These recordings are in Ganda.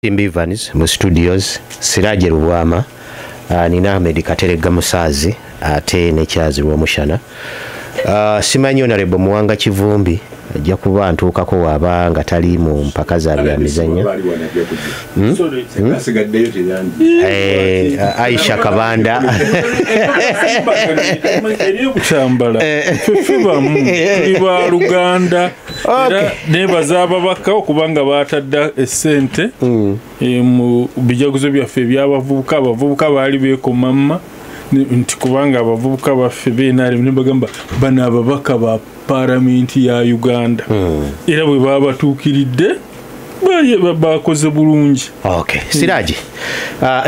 Mbivans mu studios Siraje Rubwama nina Ahmed Katerega Musazi ate ne Kyazi Rwomushana. Simanyi Honorable Muwanga Kivumbi ajja kuba ntuukako waba nga tali mu mpaka za bya mizannyo. Aisha Kabanda kuchambala fibamu iba Luganda ne bazaba bakawo kubanga batadda essente mu bijaguzo byaffe by'abavubuka bali bekomamma nti kubanga abavubuka baffe benali nibagamba bana ababaka ba Parliament ya Uganda era bwe babatuukiridde bakoze bulungi. Okay. Siraji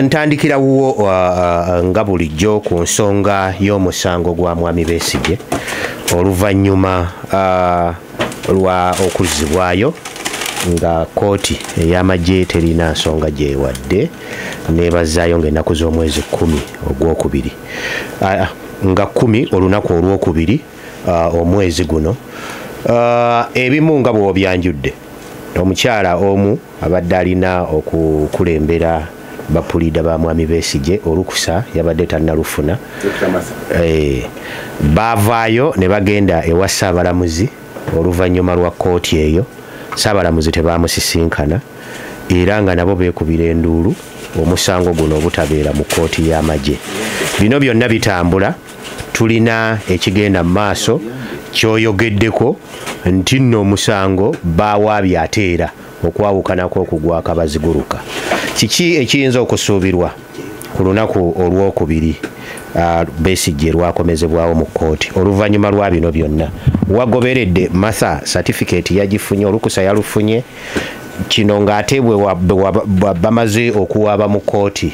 ntandikira wuwo nga bulijjo ku nsonga y'omusango gwa Mwami Besigye oluvannyuma lwa okuzibwayo nga kooti ey'amagye terina nsonga gyewadde nebazaayo ng'ennaku z'omwezi 10 ogwokubiri nga 10 olunaku olwokubiri omwezi guno ebimu nga bw'obyanjudde omukyala omu abadde alina okukulembera bapulida ba Mwami Besigye olukusa yabadde tannalufuna baavaayo ne bagenda ewa Ssaabalamuzi oluvannyuma lwa kooti eyo. Ssaabalamuzi tebaamusisinkana era nga nabo beekubira enduulu omusango guno obutabeera mu kooti y'amagye. Bino byonna bitambula, tulina ekigenda mu maaso kyoyogeddeko nti nno omusango baawaabye ateera okwawukanako okugwa Kabaziguruka. Kiki ekiyinza okusuubirwa ku lunaku olwokubiri Besigye lwakomezebwawo mu kooti oluvannyuma lwa bino byonna? Wagoberedde Martha certificate yagifunye, olukusa yalufunye, kino ng'ate bwe bamaze okuwaaba mu kooti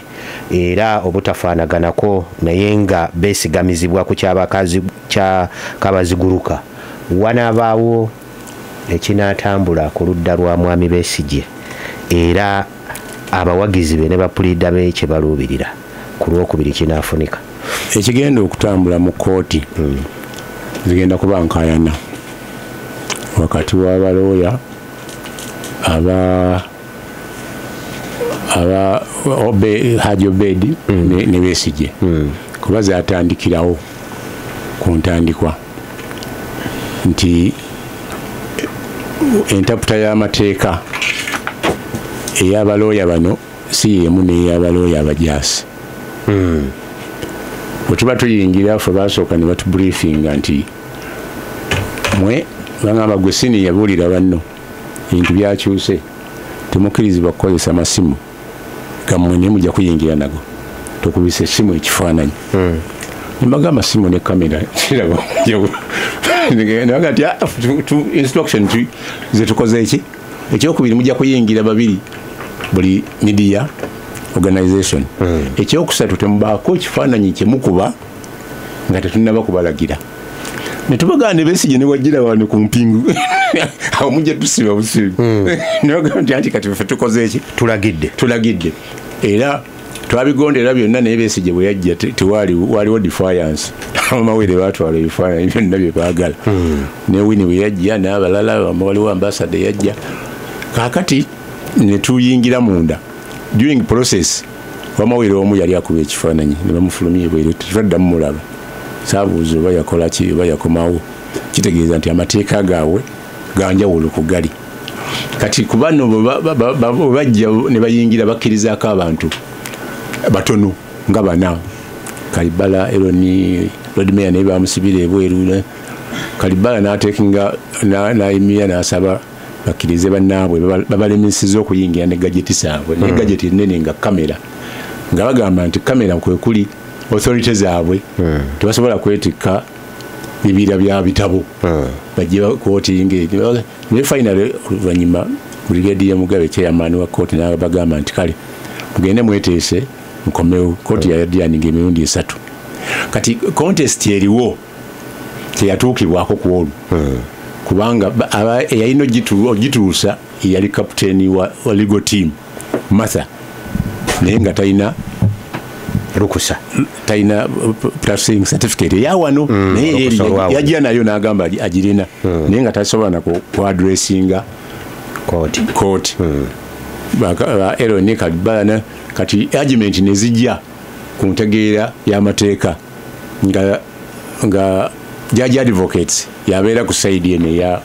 era obutafaanaganako naye nga beesigamizibwa ku kyabakazi kya Kabaziguruka. Wanaabaawo ekinaatambula ku ludda lwa Mwami Besigye era abawagizi be ne bapulida be kye baluubirira ku lwokubiri kinaafunika. Ekigenda okutambula mu kooti zigenda kuba nkayana wakati w'abalooya Haji Obedi ne Besigye kuba zatandikirawo ku ntandikwa nti entaputa y'amateeka ey'abalooya bano si yemu n'ey'abalooya abajaasi. Bwe tuba tuyingira ffe baasooka ne batubriefinga nti mwe bangamba gwe sini yabuulira banno ebintu byakyuse temukkirizibwa kukozesa masimu gammwe naye mujja kuyingira nago tokubisa essimu ekifaananyi nembagamba simu ne kamera naga nti instruction ze tukoze eki ekyokubiri mujja kuyingira babiri buli media organization ekyokusatu temubaako ekifaananyi kyemukuba nga tetunaba kubalagira netubagane Besigye ne wajjira wano ku mpingu awo mujja tusiba busibi naga nti kati ffe tukoze eki tulagidde era twabigondera byonna naye Besigye bwe yajja waliwo defiance amawere batwala ebifaananyi byonna bye baagala ne Winnie bwe yajja n'abalala waliwo ambassador yajja kaakati ne tuyingira munda during process wamawere omu yali akuba ekifaananyi ne bamufulumya ebweru tetuddamu mulaba saabuuza oba yakola ki oba yakomawo kitegeeza nti amateeka gaabwe ganjawulo ku gali kati ku bano bajja ne bayingira bakkirizaako abantu batono nga bana Kalibala Eloni Lodmeya naye bamusibira ebweru Kalibala n'ateekinga n'ayimira n'asaba bakkirize bannaabwe babalemesiza okuyingira ne gajeti zaabwe ne gajeti ennene nga kamera nga bagamba nti kamera kwe kuli authority zaabwe tebasobola kwetikka bibira bya bitabo bajje kooti ngeri ne final oluvannyuma Brigadier Mugabe chairman wa kooti n'abagamba nti kale mugende mweteese nkomewo kooti yadyaninga emirundi 3 kati contest eriwo teyatuukibwako ku olwo kubanga eyalina ogituusa yali kapiteeni wa legal team Martha naye nga talina lukusa, talina practicing certificate ya wano naye yajja nayo n'agamba agirina naye nga tasobola ku addressinga court Eloni Kalibana kati argument nezijja ku ntegeera y'amateeka nga judge advocates yabeera ku side ene ya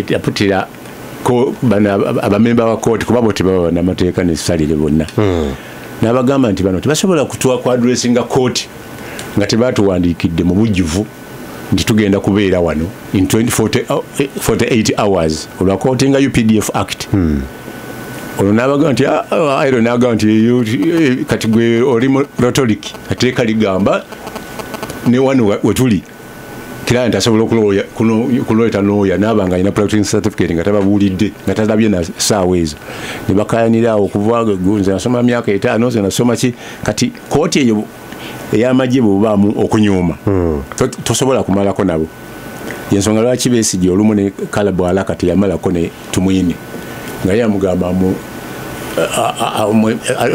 yaputira ko abamemba wa court kuba bo tebaba n'amateeka nesalire bonna n'abagamba nti bano tebasobola kutuwa ku addressinga court nga tebatuwandiikidde mu bujjuvu nti tugenda kubeera wano in 48 hours olwa quotinga UPDF Act olwo n'abagamba nti aero n'agamba nti kati gwe oli rhetoric ateeka ligamba ne wano wetuli client asobola okuloeta lawyer n'abanga alina practicing certificate nga tababuulidde nga talabye na ssaawa ezo ne bakayanira okuva nze nasoma myaka 5 nze nasoma ki kati kooti eyo ey'amagye bwebaamu okunyuma tosobola kumalako nabo yensonga lwaki Besigye olumu ne Kalabu Alaka teyamalako ne Tumwine nga yamugamba mu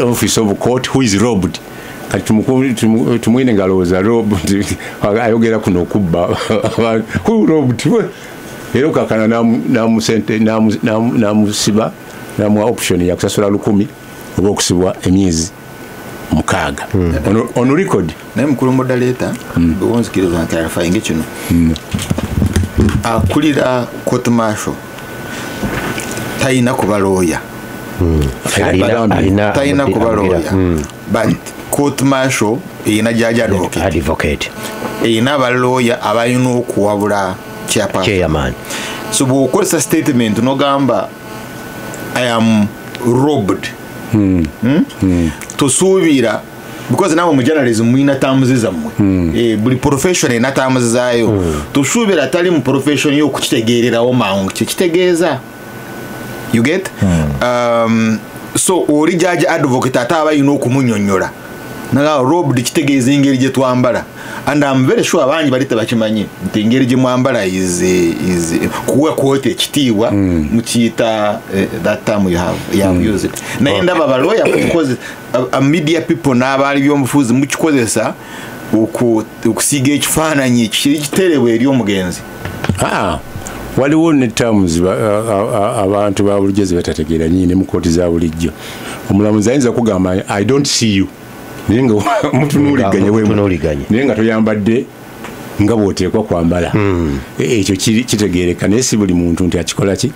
office of court who is robbed kati Tumwine ngalowooza robbed ayogera kuno okubba who robbed era okakana namusiba namuwa option yakusasula 10,000 oba okusibwa emyezi 6 on record naye mukulu modaleta bonzikiriza nkyalifayinga kino akulira court martial tayina kuba lawyer tayina kuba lawyer but court martial eyina judge advocate eyina aba lawyer abalina okuwabula chairman so bw'okozesa statement nogamba I am robbed tosuubira because nawe mu journalism mwina tamuzi zammwe buli profession ena tamuzi zaayo tosuubira tali mu profession yo kukitegeererawo mangu kitegeeza you get so oli judge advocate ate aba alina okumunyonnyola naga robbed kitegeeza engeri gye twambala and I'm very sure abangi bali tebakimanyi nti engeri gye mwambala is kuwa kote ekitiibwa mukiyita that time you have used it naye ndaba baloya because media people n'abaali byomufuzi mukikozesa okusiga ekifaananyi kiri kiterebwa eri omugenzi waliwo ne terms abantu ba bulijjo ze batategeera nyinyi ne mu kooti za bulijjo omulamuzi ayinza kugamba I don't see you naye nga mutunuuliganye naye nga toyambadde nga bw'oteekwa kwambala ekyo kitegeereka naye si buli muntu nti akikola ki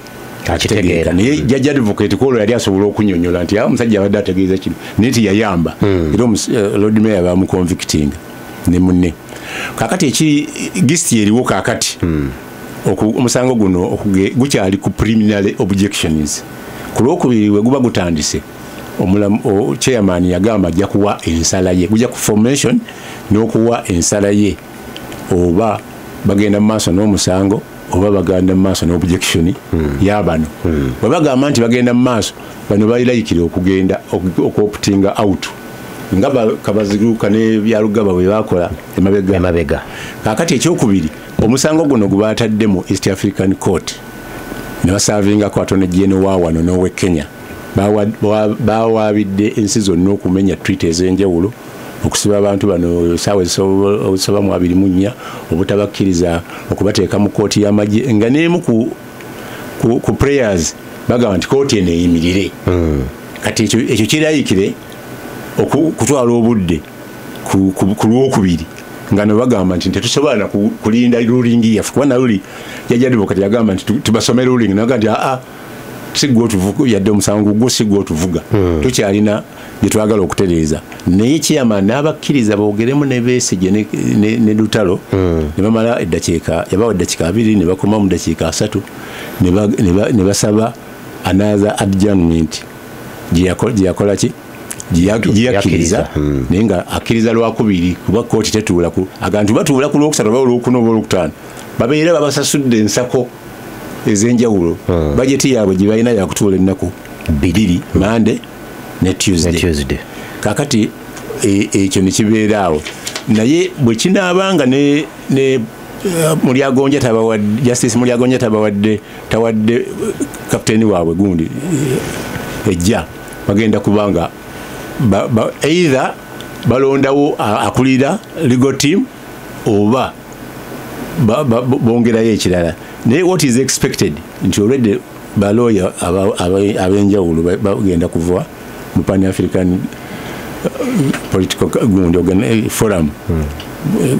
akitegeera naye judge advocate kwolwo yali asobola okunyonnyola nti omusajja abadde ategeeza kino naye tiyayamba era Lord Mayor bamuconvicting ne munne kakati ekiri gisiti eriwo kakati omusango guno gukyali ku preliminary objections ku lwokubiri we guba gutandise chairman yagamba ajja kuwa ensala ye gujja ku formation n'okuwa ensala ye oba bagenda mu maaso n'omusango oba bagenda mu maaso n'objection y'abano bwe bagamba nti bagenda mu maaso bano balilayikira okugenda okuoptinga out nga kabaziruka ne byalugaba bwe bakola emabega kakati ekyokubiri omusango guno gubaataddemu East African Court ne basavingako Attorney General wa wano n'owe Kenya bawaabidde ensi zonna okumenya treaty ez'enjawulo okusiba abantu bano saawa ezisaba mu 24 obutabakkiriza okubateeka mu kooti y'amagye nga n'emu ku prayers bagamba nti kooti eno eyimirire kati ekyo kirayikire okutwala obudde ku lwokubiri nga ne bagamba nti tetusobola kulinda ruling yaffe kuba naluli judge advocate yagamba nti tubasome ruling naga nti sigwa otuvuga yadde omusango gwo sigwa otuvuga tukyalina bye twagala okutereeza naye chairman n'abakkiriza boogeremu ne Besigye ne Lutalo ne bamala eddakiika yabawa eddakiika 2 ne bakoma mu ddakiika 3 ne basaba another adjournment gye yakola ki giyakkiriza naye nga akkiriza lwakubiri kuba kooti tetuula abantu batuula ku lwokusatu oba olwokuna oba olwokutaano babeera babasasudde ensako ez'enjawulo bajeti yaabwe gye balina yakutuula ennaku 2 Monday ne Tuesday kakati ekyo ne kibeera awo naye bwe kinaabanga ne Mulyagonja tabawadde Justice Mulyagonja tawadde kapiteeni waabwe gundi ejja bagenda kubanga either balondawo akulira legal team oba bongerayo ekirala naye what is expected nti already baloya abenjawulo bagenda kuva mu Pan African Political Forum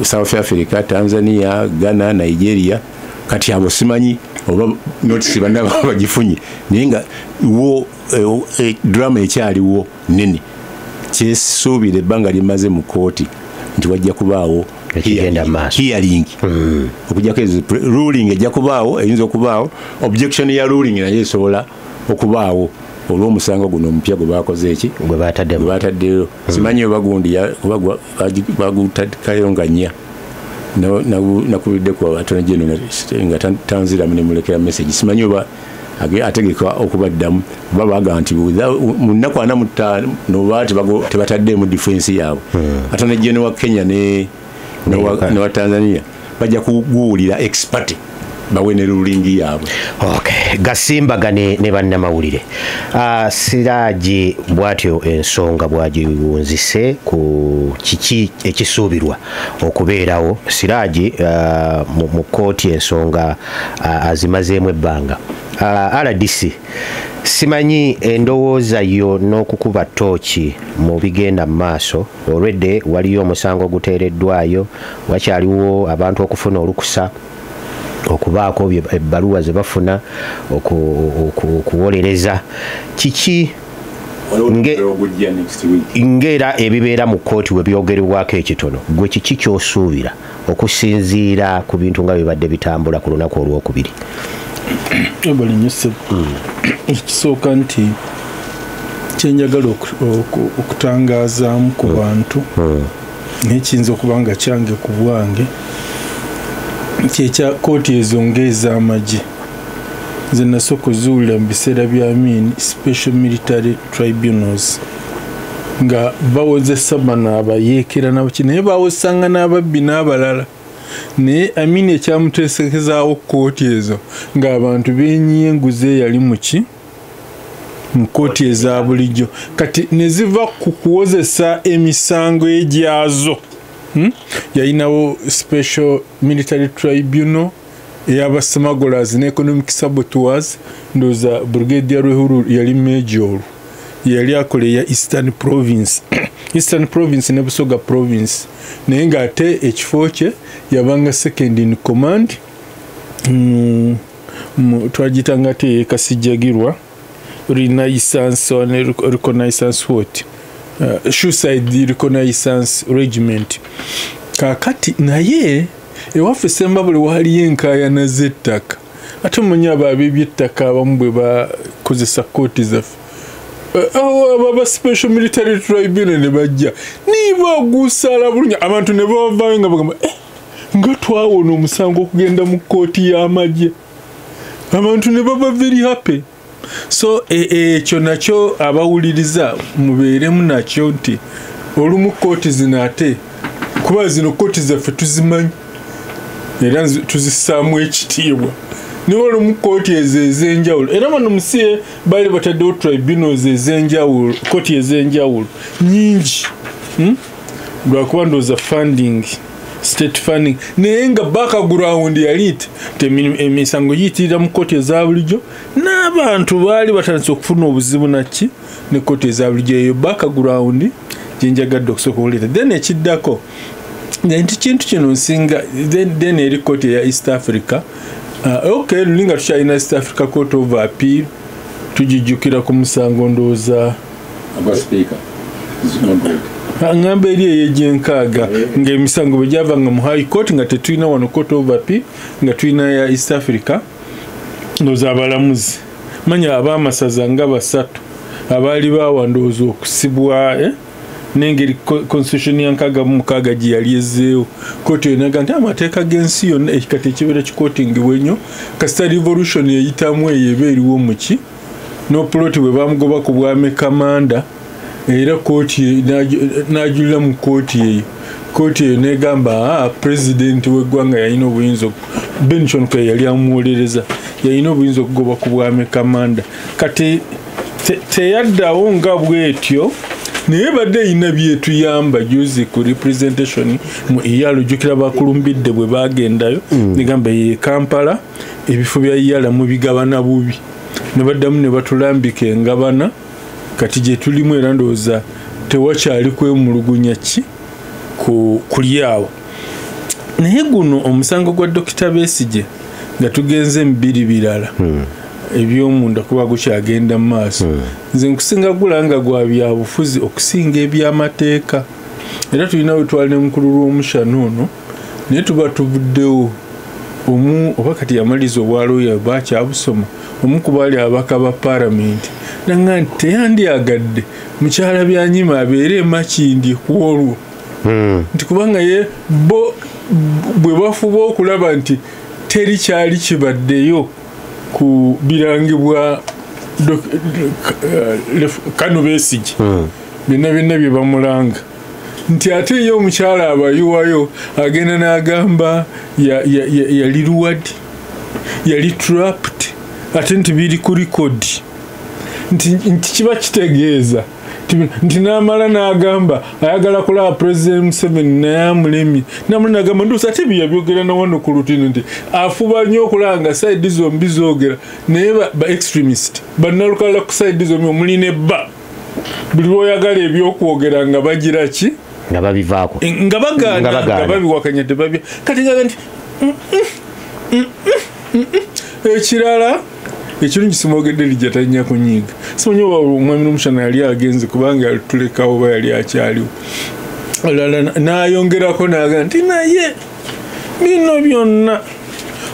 South Africa, Tanzania, Ghana, Nigeria. Kati abo simanyi oba notice banda bagifunye ninga wo drama ekyaliwo nene kyesuubire ebbanga limaze mu kooti nti wajja kubaawo ekigenda maaso hearing okujjako ruling ejja kubaawo eyinza okubaawo objection ya ruling naye esobola okubaawo olw'omusango guno omupya gwe baakoze eki gwe baataddeyo simanyi oba gundi bagutadikayonganya nakubidde ku Attorney General nga tanzira mulekera message simanyi oba ategeka okubaddamu babaga nti mu nnaku 45 tebataddeemu defense yaabwe Attorney General wa Kenya ne wa Tanzania bajja kuguwulira expert bawe ne ruling yaabwe. Okay, gasimbaga ne bannamawulire. Siraaji bwatyo ensonga bwagiwunzise ku kiki ekisuubirwa okubeerawo. Siraaji mu kooti ensonga azimazeemu ebbanga. RDC simanyi endowooza yo n'okukuba ttooki mu bigenda mu maaso. Olwedde waliyo omusango oguteereddwayo, wakyaliwo abantu okufuna olukusa okubaako ebbaluwa ze bafuna okuwolereza kiki ngera ebibeera mu kooti we byogerebwako ekitono gwe kiki kyosuubira okusinziira ku bintu nga bibadde bitambula ku lunaku olwokubiri? Ekisooka nti kyenjagala okutangazaamu ku bantu nekiyinza okuba nga kyange ku bwange kyekya kooti ezo ng'ez'amagye ze nasooka okuzuulira mu biseera bya special military tribunals nga bawozesa bano abayeekera nabaki naye bawosanga n'ababbi n'abalala naye ekyamuteesekezaawo kooti ezo ng'abantu beenyenguza eyali muki mu kooti eza bulijjo kati ne ziva ku kuwozesa emisango egyazo. Yayinawo special military tribunal ey'aba smugglers ne economic saboteurs ndoza Brigadier Rwehuru yali major yali akole ya Eastern Province Eastern Province ne Busoga Province naye ng'ate ekifo kye yabanga second in command twagitanga te Kasijjagirwa renaissance what Shoeside Reconnaissance Regiment. Kakati naye ewaffe Sembabule waliyo enkaayana z'ettaka ate omanyi abaabi by'ettaka abamu bwe bakozesa kooti zaffe aba special military tribunal ne bajja nibagusaala bulungi abantu ne bavaayo nga bagamba nga twawona omusango okugenda mu kooti y'amagye abantu ne baba very happy. So ekyo nakyo abawuliriza mubeeremu nakyo nti olumu kooti zino ate kuba zino kooti zaffe tuzimanyi era tuzissaamu ekitiibwa niwe olumu kooti ezo ez'enjawulo era bano musiye baali bataddewo tribunals ez'enjawulo kooti ez'enjawulo nyingi lwakuba ndowooza funding state funding naye nga background yali emisango giyitirira mu kooti eza bulijjo n'abantu baali batandise okufuna obuzibu naki ne kooti eza bulijjo eyo background gyenjagadde okusooka okuleeta then ekiddako nti kintu kino nsinga then eri kooti eya East Africa okay lulinga tukyalina East Africa Court of Appeal tugijjukira ku musango ndowooza ngamba eri ey'egyenkaaga ng'emisango bwe gyavanga mu High Court nga tetulina wano Court of Appeal nga tulina ya East Africa ndowooza abalamuzi manya ab'amasaza nga 3 abaali bawandowooza okusibwa n'engeri constitution ya 6 gye yali ezzeewo kooti enaga nti amateeka g'ensi yonna ekikati ekibeera kikootingibwa ennyo kasita revolution eyitamu eyo eba eriwo muki n'opuloti bwe bamugoba ku bwami kamanda era kooti n'ajulira mu kooti eyo kooti eyo negamba president w'eggwanga yalina obuyinza Benson kwe yali amuwolereza yalina obuyinza okugoba ku bwami kamanda kati teyaddawo nga bwetyo naye badde erina byetuyamba juzi ku representation mu iyalo jukira bakulumbidde bwe bagendayo negamba ye Kampala ebifo bya iyala mu bigabana bubi ne baddamu ne batulambika engabana kati gye tulimu era ndowooza tewakyali kwemulugunya ki kuli awo. Naye guno omusango gwa Dr. Besigye nga tugenze mu biri birala eby'omunda kuba gukyagenda mu maaso, nze nkusinga gulanga gwa byabufuzi okusinga eby'amateeka. Era tulina we twali ne mukulu lw'omushana ono naye tuba tuvuddewo omu oba kati yamaliza obwaloya bakyabusoma omu ku baali abaka ba paalamenti nanga nti teyandyagadde mukyala Byanyima abeere Makindi ku olwo nti kubanga ye bo bwe bafuba okulaba nti teri kyali kibaddeyo ku birangibwa Kano Besigye byonna bye bamulanga nti ate ye omukyala abayiwayo agenda n'agamba yali luwadi yali trapped ate nti biri ku likodi nti kiba kitegeeza nti n'amala n'agamba ayagala kulaba President Museveni naye amulemye namuli n'agamba nduusa ate byabyogera na wano ku lutino nti afuba nnyo okulaba nga saidi zombi zoogera naye ba extremist bannalukala ku saidi zombi omuli nebba buli lw'oyagala ebyokwogera nga bagira ki nga babivaako nga bagaana nga babiwakanya tebabya kati ngaga nti ekirala ekirungi simwogedde lijja tanya kunyiiga simanyi oba omwami n'omushana yali agenze kubanga yalitulekawo oba yali akyaliwo olala n'ayongerako n'aga nti naye bino byonna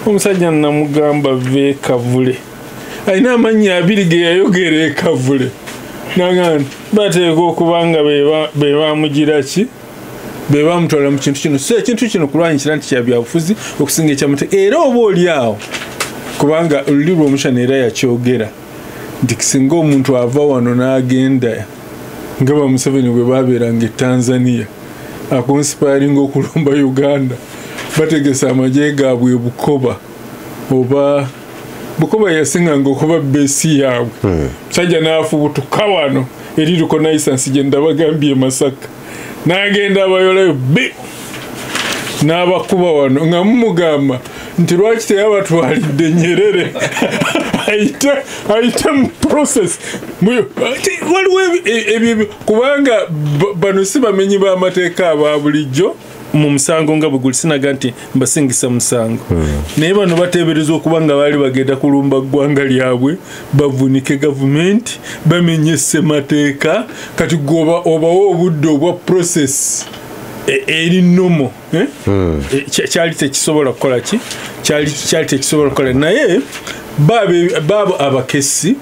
omusajja namugamba ve Kavule alina amannya abiri ge yayogera ekavule naga nti bateeka okubanga be bamugira ki be bamutwala mu kintu kino so ekintu kino kulwanyikira nti kyabyabufuzi okusinga ekyamateeka era oba oli awo kubanga oluli lw'omushana era yakyogera nti kisinga omuntu ava wano n'agenda nga ba Museveni bwe babeeranga e Tanzania akonsipayaringa okulumba Uganda bategesa amagye gaabwe Bukoba oba Bukoba yasinganga okuba besi yaabwe musajja n'afubutuka wano eri reconnaissance gye ndabagambye Masaka n'agenda abayolayo n'abakuba wano nga mumugamba nti lwaki teyabatwalidde Nyerere ayite mu process waliwo ebyo kubanga bano si bamenyi b'amateeka aba bulijjo mu musango nga bwe guli sinaga nti mbasingisa musango naye bano bateebereza okuba nga baali bagenda kulumba ggwanga lyabwe bavunike gavumenti bamenye ssemateeka kati obawo obudde obwa process eri nomo kyali tekisobola kukola ki kyali tekisobola kukola naye baabo abakesi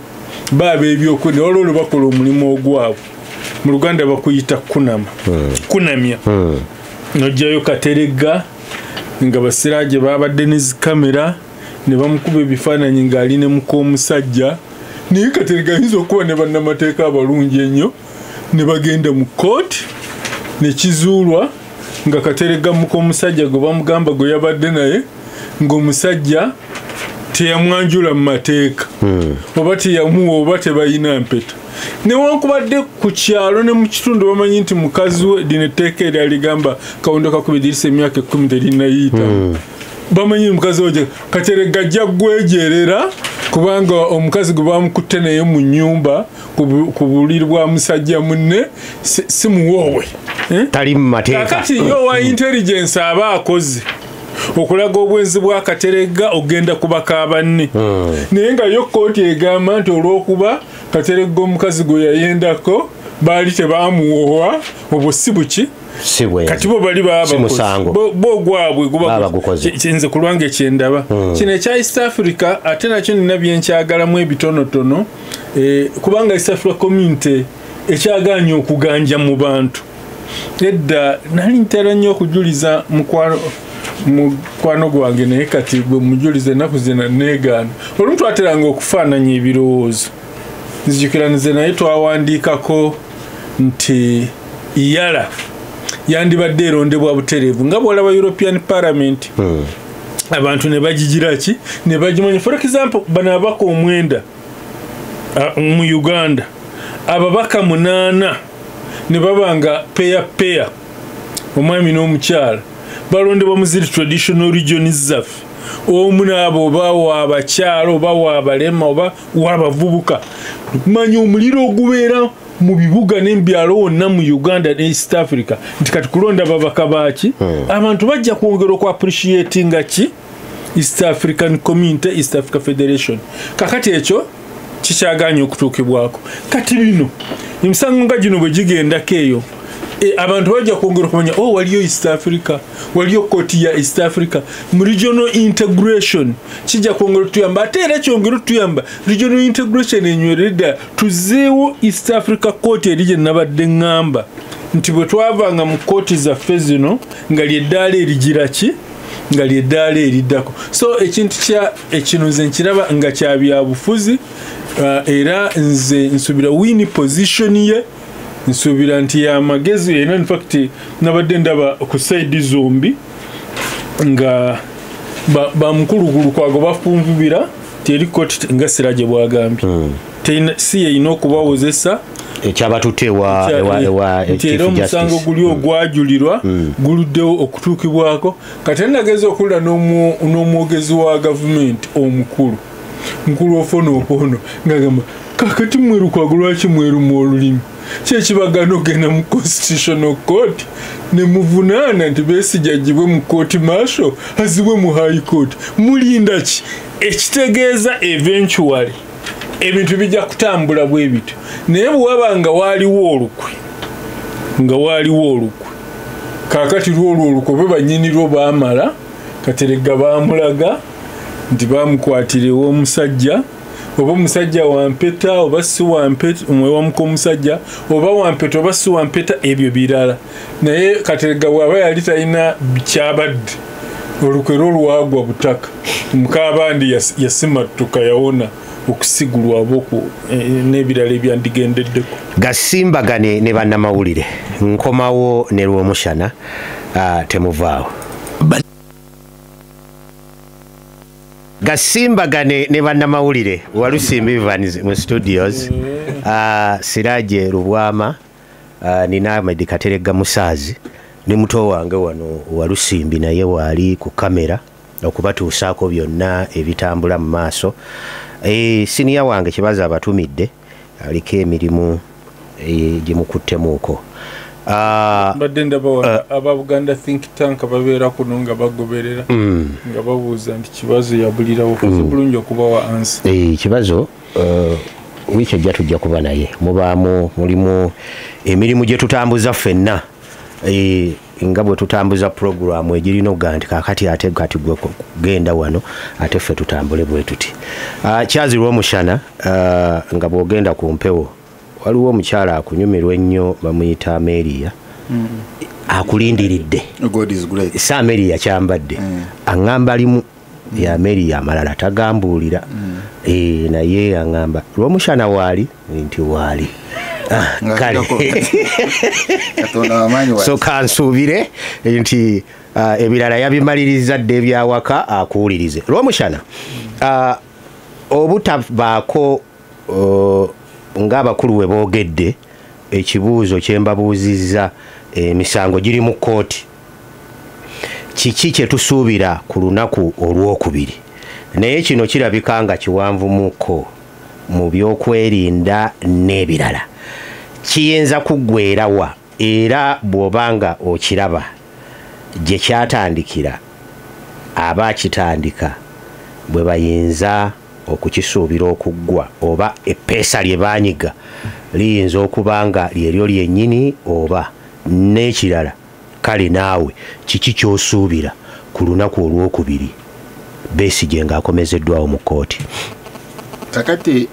baabo ebyokwenda olwo bakola omulimu ogwabwe mu Luganda bakuyita kunamya nojjayo Kateregga nga basiraaje babadde ne zikamera ne bamukuba ebifaananyi ng'ali ne muk'omusajja naye Kateregga ayinza okuba ne bannamateeka abalungi ennyo ne bagenda mu kooti ne kizuulwa nga Kateregga muk'omusajja gwe bamugamba gwe yabadde naye ng'omusajja teyamwanjula mu mateeka oba teyamuwa oba tebalina mpeta newankubadde ku kyalo ne mu kitundu bamanyi nti mukazi we lino etteeka eryaligamba Kawondo Kakubiriisa emyaka 10 terinayita bamanyi mukazi we Kateregga ajja gwejerera kubanga omukazi gwe bamukutte naye mu nnyumba ku buliri bwa musajja munne si muwoowe tali mu mateeka kakati yo wa intelligence aba akoze okulaga obwenzi bwa Kateregga ogenda kubaka banne naye nga yo kooti egamba nti olw'okuba Kateregga omukazi gwe yayendako baali tebamuwowa obwo si buki kati bo bali bogwabwe nze ku lwange kyendaba kino ekya East Africa ate nakyo nina byenkyagalamu ebitonotono kubanga East Africa community ekyaganya okuganja mu bantu edda nali ntera nnyo okujuliza mukwano gwange naye kati bwe mujulize ennaku zina neegaana olumu twateranga okufaananya ebirowoozo nzijukira nze naye twawandiikako nti yala yandibadde erondebwa butereevu nga bw'olaba European Parliament abantu ne bagigira ki ne bagimanya for example bano ababaka 9 mu Uganda ababaka 8 ne babanga peya omwami n'omukyala balondebwa mu ziri traditional regions zaffe omunaabo oba w'abakyalo oba w'abalema oba w'abavubuka manya omuliro ogubeera mu bibuga n'ebyalo wonna mu Uganda ne East Africa nti kati kulonda babaka baaki abantu bajja kwongera ku appreciatinga ki East African Community, East Africa Federation. Kakati ekyo kikyaganya okutuukibwako. Kati bino emisango nga gino bwe gigendako eyo abantu bajja kwongera okumanya waliyo East Africa, waliyo kkooti ya East Africa mu regional integration kijja kwongera otuyamba ate era kyongera otuyamba regional integration enyweredda tuzeewo East Africa Court eri gye nabadde ŋŋamba nti bwe twavanga mu kkooti zaffe zino nga lyeddaala erigira ki nga lyeddaala eriddako so ekintu ekino nze nkiraba nga kya byabufuzi era nze nsubira wini position ye nsuubira nti yamagezi era in fact nabadde ndaba ku side zombi nga bamukulugulu kwago bafunvubira teri koti nga Siraje bwagambye si yeyina okubawozesa ekyabatutte ewa era omusango guli ogwajulirwa guluddewo okutuukibwako kati nageza okulula n'omwogezi wa gavumenti omukulu ofoono ngagamba kakati mweru kwago lwaki mweru mu olulimi kyekibagana ogenda mu constitutional court ne muvunaana nti Besigye agibwe mu court martial azibwe mu high court mulinda ki ekitegeeza eventually ebintu bijja kutambula bwe bityo naye bwaba nga waaliwo olukwe kakati lwolwo olukwe be bannyinirwo baamala Kateregga baamulaga nti baamukwatirewo omusajja oba omusajja wampeta oba si wampeta omwewamuka omusajja oba wampeta oba si wampeta ebyo birala naye Kateregga bw'aba yali talina kyabadde olukwera olwagwa butaka Mukaabandi yasimattuka yawona okusigulwa aboko n'ebirala ebyandigendeddeko gasimbagane ne bannamawulire nkomawo ne Lwomushana temuvaawo gasimbagane ne bannamawulire Walusimbi Evans mu studios Siraje Lubwama nina Ahmed Kateregga Musaazi ne muto wange wano Walusimbi naye wali ku kamera okubatuusaako byonna ebitambula mu maaso siniya wange kibaza abatumidde aliko emirimu gimukuttemuuko badde ndaba aba Buganda think tank babeera kuno nga bagoberera nga babuuza nti kibazo yabulirawo kuzi bulungi okubawa ansa kibazo wiiki ejja tujja kuba naye mulimu emirimu gye tutambuza ffenna nga bwe tutambuza programu egirina oga nti kakati ate kati gwe kugenda wano ate ffe tutambule bwe tuti Kyazi Lwomushana nga bw'ogenda ku mpewo waliwo omukyala akunyumirwa ennyo bamuyita Amelia akulindiridde si Amelia kyambadde aŋŋamba limu ya Amelia amalala tagambuulira naye aŋŋamba Lwomushana waali nti waali kale so kansuubire nti ebirala yabimaliriza dde ebyawaka akuwulirize Lwomushana obutabaako ng'abakulu we boogedde ekibuuzo kye mbabuuzizza emisango giri mu kkooti kiki kye tusuubira ku lunaku olwokubiri naye kino kirabika nga kiwanvumuko mu byokwerinda n'ebirala kiyinza kuggweerawa era bw'obanga okiraba gye kyatandikira aba akitandika bwe bayinza okukisuubira okuggwa oba eppeesa lye baanyiga liyinza okuba nga lyeryo lyennyini oba n'ekirala kale naawe kiki ky'osuubira ku lunaku olwokubiri Besigye ng'akomezeddwawo mu kkooti kakati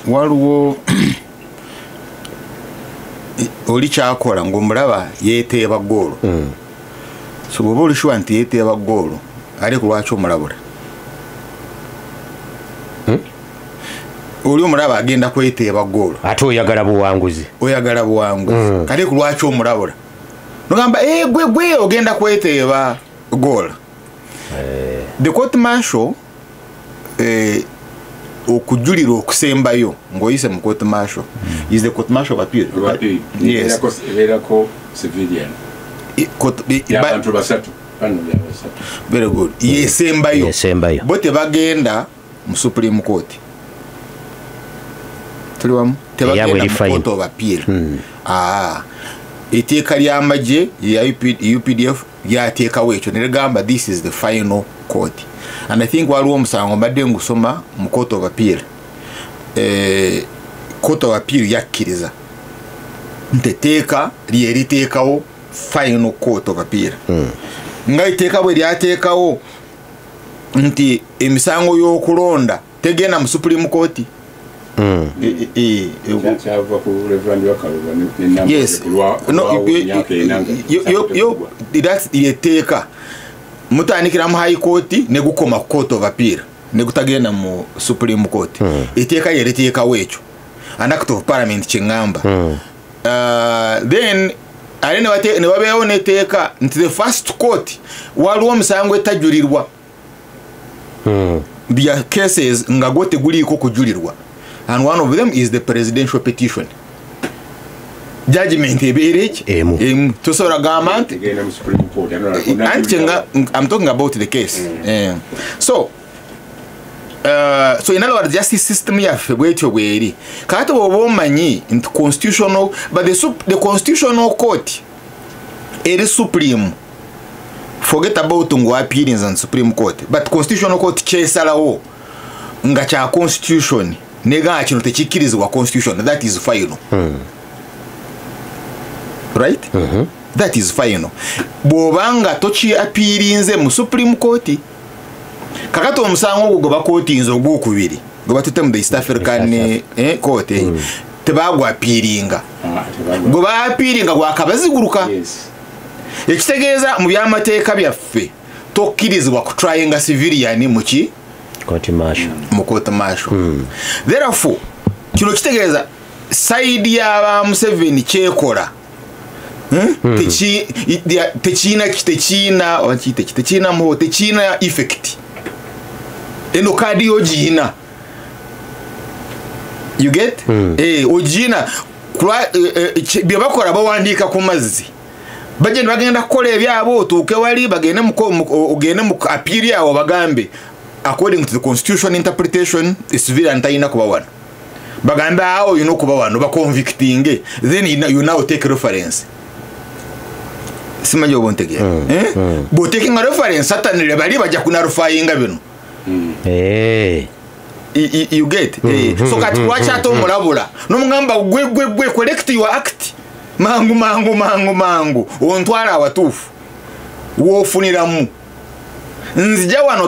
waliwo oli kyakola ng'omulaba yeeteeba ggoolo so bw'oba olishuwa nti yeeteeba ggoolo ariko lwaki omulabula oli omulaba agenda kweteeba ggoolo ate oyagala buwanguzi kale ku lwaki omulabula nogamba gwe ogenda kweteeba ggoolo the court martial okujulira okusembayo ng'oyise mu court martial is the court martial of appeal Yes. Civilian. Y'abantu basatu. very good yesembayo Yesembayo. bo tebagenda mu Supreme Court tuliwamu Eyabwe tebagenda mu lifayo. Court of Appeal iteeka ly'amagye ya UPDF lyateekawo ekyo neligamba this is the final court and I think waliwo omusango mbadde ngusoma mu Court of Appeal Court of Appeal yakkiriza nteteeka lyeriteekawo final Court of Appeal nga iteeka bwe lyateekawo nti emisango y'okulonda tegenda mu Supreme Court yes no that's yeteeka mutandikira mu High Court ne gukoma ku Court of Appeal ne gutagenda mu Supreme Court iteeka yeriteekawo ekyo an act of parliament kingamba then ale ne babeewo neteeka nti the first court waliwo omusango etajulirwa their cases nga gwo teguliiko kujulirwa and one of them is the presidential petition judgment ebeereki emu tosobola gamba nti I'm talking about the case so in other words justice system yaffe bwetyo bweri kakati bwoba omanyi nti constitutional but the constitutional court eri supreme forget about ngo appearance on Supreme Court but constitutional court kyesalawo nga kya constitution nega kino tekikirizibwa constitution that is final right that is final bwobanga toki appearance mu Supreme Court kakati omusango gwo bakotinze ogwokubiri gwe batute mu the East African court tebagwa appearinga gwe ba appearinga gwakabaziguruka ekitegeeza mu byamateeka byaffe tokkirizibwa kutryinga civilian muki court martial mu court martial therefore kino kitegeeza side y'aba Museveni kyekola tekiina effect eno kadi ogina you get ogina bye bakola bawandiika ku mazzi bagenda kukola ebyabo otuuke wali bagende mu appeal yawo bagambe according to the constitution interpretation civilian talina kuba wano bagambe awo olina okuba wano baconvicting then you now take reference simanyi obontegeera bw'otekinga reference satanire bali bajja kunarufayinga bino you get so kati lwaki ate omulabula n'omugamba gwe collect your act mangu ontwala awatuufu woofuniramu nzija wano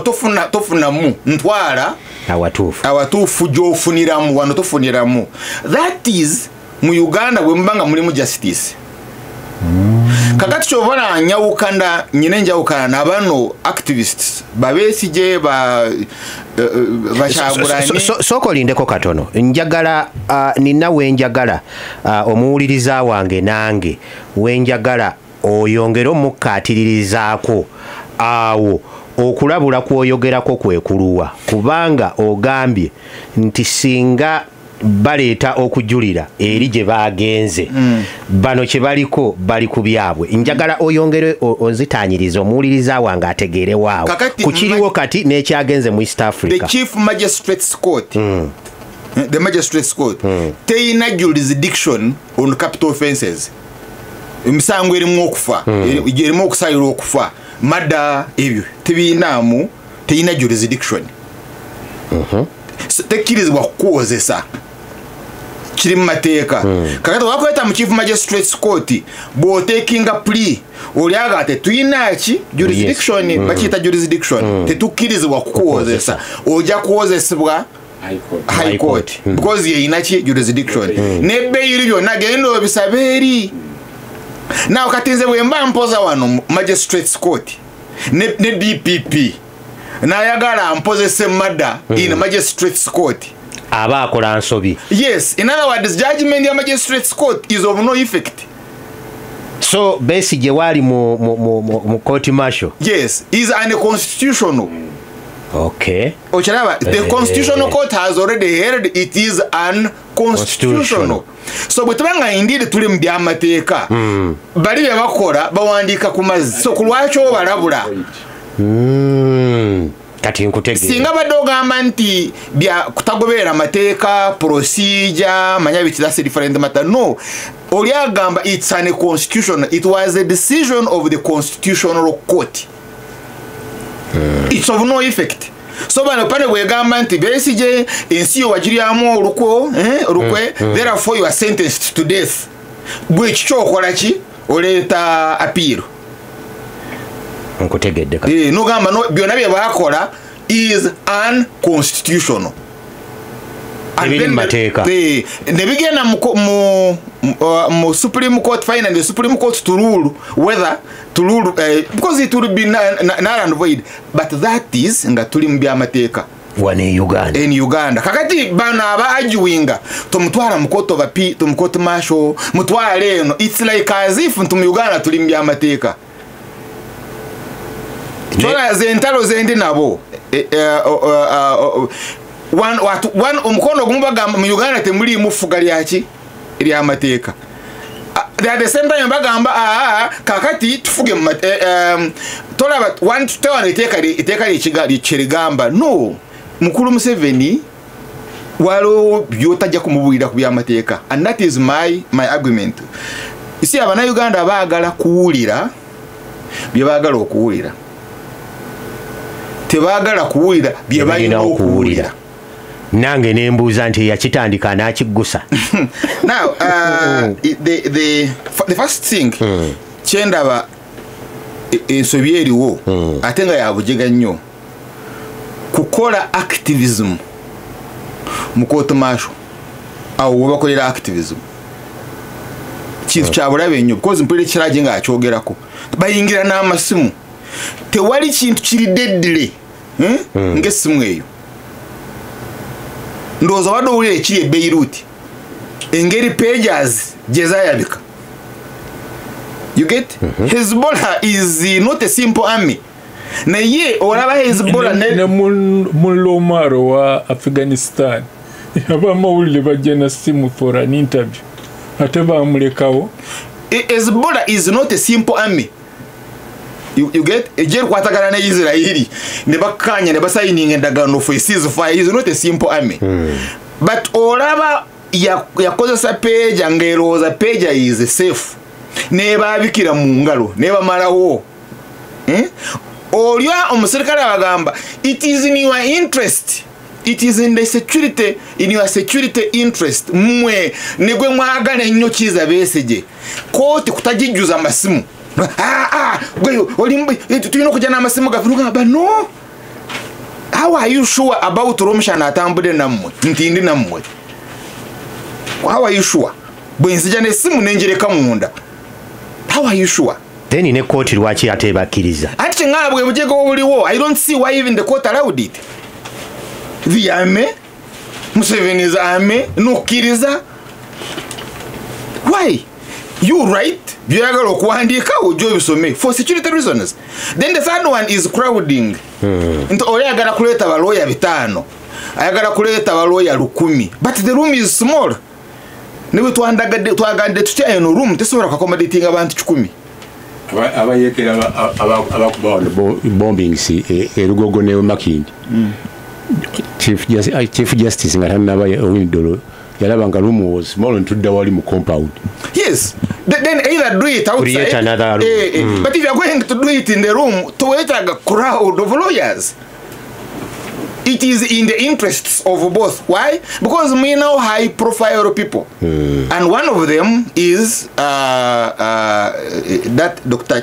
tofunamu ntwala awatuufu gy'ofuniramu wano tofuniramu that is mu Uganda bwe mubanga mulimu justice kakati kyobona nyine njawukana nabano activists Besigye Kyagulanyi sokolindeko katono njagala nina wenjagala omuwuliriza wange nange wenjagala oyongera omukkaatirizaako awo okulabula kwoyogerako kwekuluwa kubanga ogambye nti singa baleeta okujulira eri gye bagenze bano kye baliko bali ku byabwe njagala oyongere onzitaanyiriza omuwuliriza wange ategeere waawo kukiriwo kati n'ekyagenze mu East Africa the chief magistrates court the magistrates court teina jurisdiction on capital offenses emisango erimu okufa erimu okusayirwa okufa mada ebyo tebinaamu teina jurisdiction tekirizibwa kukozesa kiri mu mateeka kakati wakweta mu chief magistrates court bw'otekinga plea olyaga tetuyina ki jurisdiction bakiyita jurisdiction tetukkirizibwa kukozesa ojja kukozesebwa high court because yeyina ki jurisdiction n'ebbeeyiri byonna genda obisaba eri nawe kati nze bwe mba mpoza wano magistrates court ne DPP nayagala mpozese mada in magistrates court aba akola nsobi yes in other words judgment ya magistrates court is of no effect so Besigye wali mu court martial yes is unconstitutional okay Ocharaba the constitutional court has already held it is constitutional. So bwe tubanga indeed tuli mu byamateeka bali bye bakola bawandiika ku mazzi so ku lwaki obalabula kati nkutegeera singa badde ogamba nti bya kutagoberera amateeka procedure manya biti that's a different matter. No, oli agamba it's an constitutional, it was a decision of the constitutional court. It's of no effect. So bano pane bwegamba nti Besigye ensi yo wagiryamu olukwe therefore you are sentenced to death. Bwe kikyokola ki oleeta appeal. nkutegedde kati Nogamba no byonna bye bakola is unconstitutional. ebiri mu mateeka Ne bigenda mu Supreme Court finally the Supreme Court to rule whether to rule because it will be null and void, but that is nga tuli mu byamateeka wane Uganda in Uganda. Kakati bana aba arguinga tumutwala mu court of appeal to court martial mutwale eno, it's like as if ntu mu Uganda tuli mu byamateeka. Chola zentalo zendi nabo one omukono gumbaga mu Uganda temuli mufuga lyaki lyamateeka. At the same time bagamba kakati tufuge tolaba one tewana iteeka likigali kirigamba no mukulu Museveni walo byotajja kumubulira ku byamateeka, and that is my argument. Isi abana Uganda baagala kuwulira bye baagala okuwulira, tebaagala kuwulira bye balina okuwulira. nange nembuuza nti yakitandika n'akiggusa. Now the first thing kyendaba ensobi eriwo ate nga yabujega nnyo kukola activism mu court martial awo webakolera activism kintu kyabulabe nnyo because mpulira kirage nga akyogerako bayingira n'amasimu tewali kintu kiri deadly ng'essimu eyo. Ndowooza wadde owulira ekiri e Beirut engeri pages gye zaayabika. You get? Hezbollah is not a simple army. Naye olaba Hezbollah ne mulomaro wa Afghanistan abamawulire bajja na simu for an interview ate bamulekawo. Hezbollah is not a simple army. You get? Ejeri kwatagana ne Israeli ne bakanya ne basigning endagaano for a ceasefire is not a simple army. But olaba yakozesa page angeroza page is safe. Ne babikira mu ngalo ne bamalawo. Olya omusirikale abagamba it is in your interest, it is in the security, in your security interest mwe negwe mwagala ennyo Kizza Besigye kooti kutagijuza amasimu. Gwe olimbi tulina okujja n'amasimu gavuga no. How are you sure about Romshan atambule nammwe nti ndi nammwe? How are you sure? Bwe nzija n'essimu nenjereka munda. How are you sure? Then ne kooti lwaki ate bakkiriza? Ati nga bwe bujego obuliwo, I don't see why even the court allowed it. The army, Museveni's army, nukkiriza. Why? You right? Byagala okuwandiika ojjo bisome for security reasons. Then the third one is crowding. Nto oyagala kuleeta baloya 5, ayagala kuleeta baloya 10, but the room is small. Niwe twagadde tutya eno room tesobola kuaccommodating abantu 10. abayekera abakubawo bombings erugogo ne Makindi. Chief Justice nga tanaba Owindolo yalaba nga room was small and tudda wali mu compound. Yes. Then either do it outside, create another room. But if you are going to do it in the room, to wait a crowd of lawyers, it is in the interests of both. Why? Because we know high profile people, and one of them is that Dr.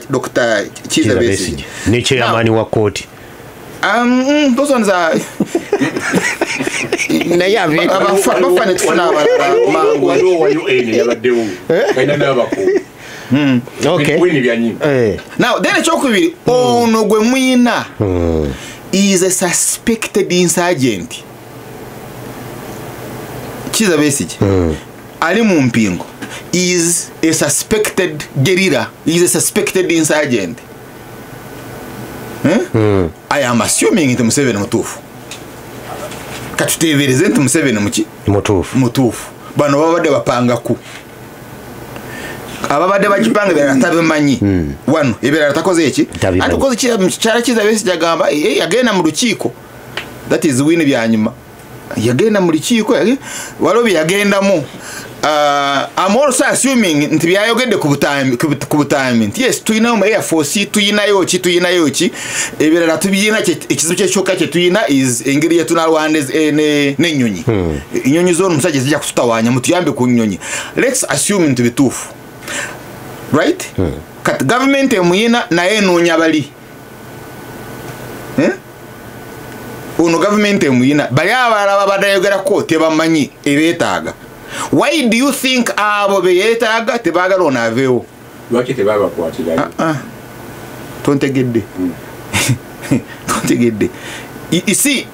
Kizza Besigye, ne chairman wa court. Those ones are Okay. Now then ekyokubiri ono gwe mwina is a suspected insurgent. Kizza Besigye ali mu mpingo is a suspected guerrilla, is a suspected insurgent. I am assuming nti Museveni mutuufu. Katuteebereze nti Museveni muki? Mutuufu. bano babadde bapanga ku ababadde bakipanga bya tabimanyi wano ebera takoze eki atukoze kyara kiza besi jagamba yagenda mu lukiiko that is win byanyuma yagenda mu lukiiko walobi yagenda mu I'm also assuming nti byayogedde ku butime yes tuyina mu Air Force tuyina yoki ebera tubiyina ekizu ky'ekyoka kye tuyina is engeri yetu na Rwanda n'ennyonyi ennyonyi zo musajja zijja kututawanya mutuyambe ku nnyonyi let's assume nti bituufu right kat government emuyina naye noonya bali ono government emuyina bali abalala babadayogerako tebamanyi ebeetaaga. Why do you think abo beyetaaga tebagala onaveewo lwaki tebabakwatira tontegedde you see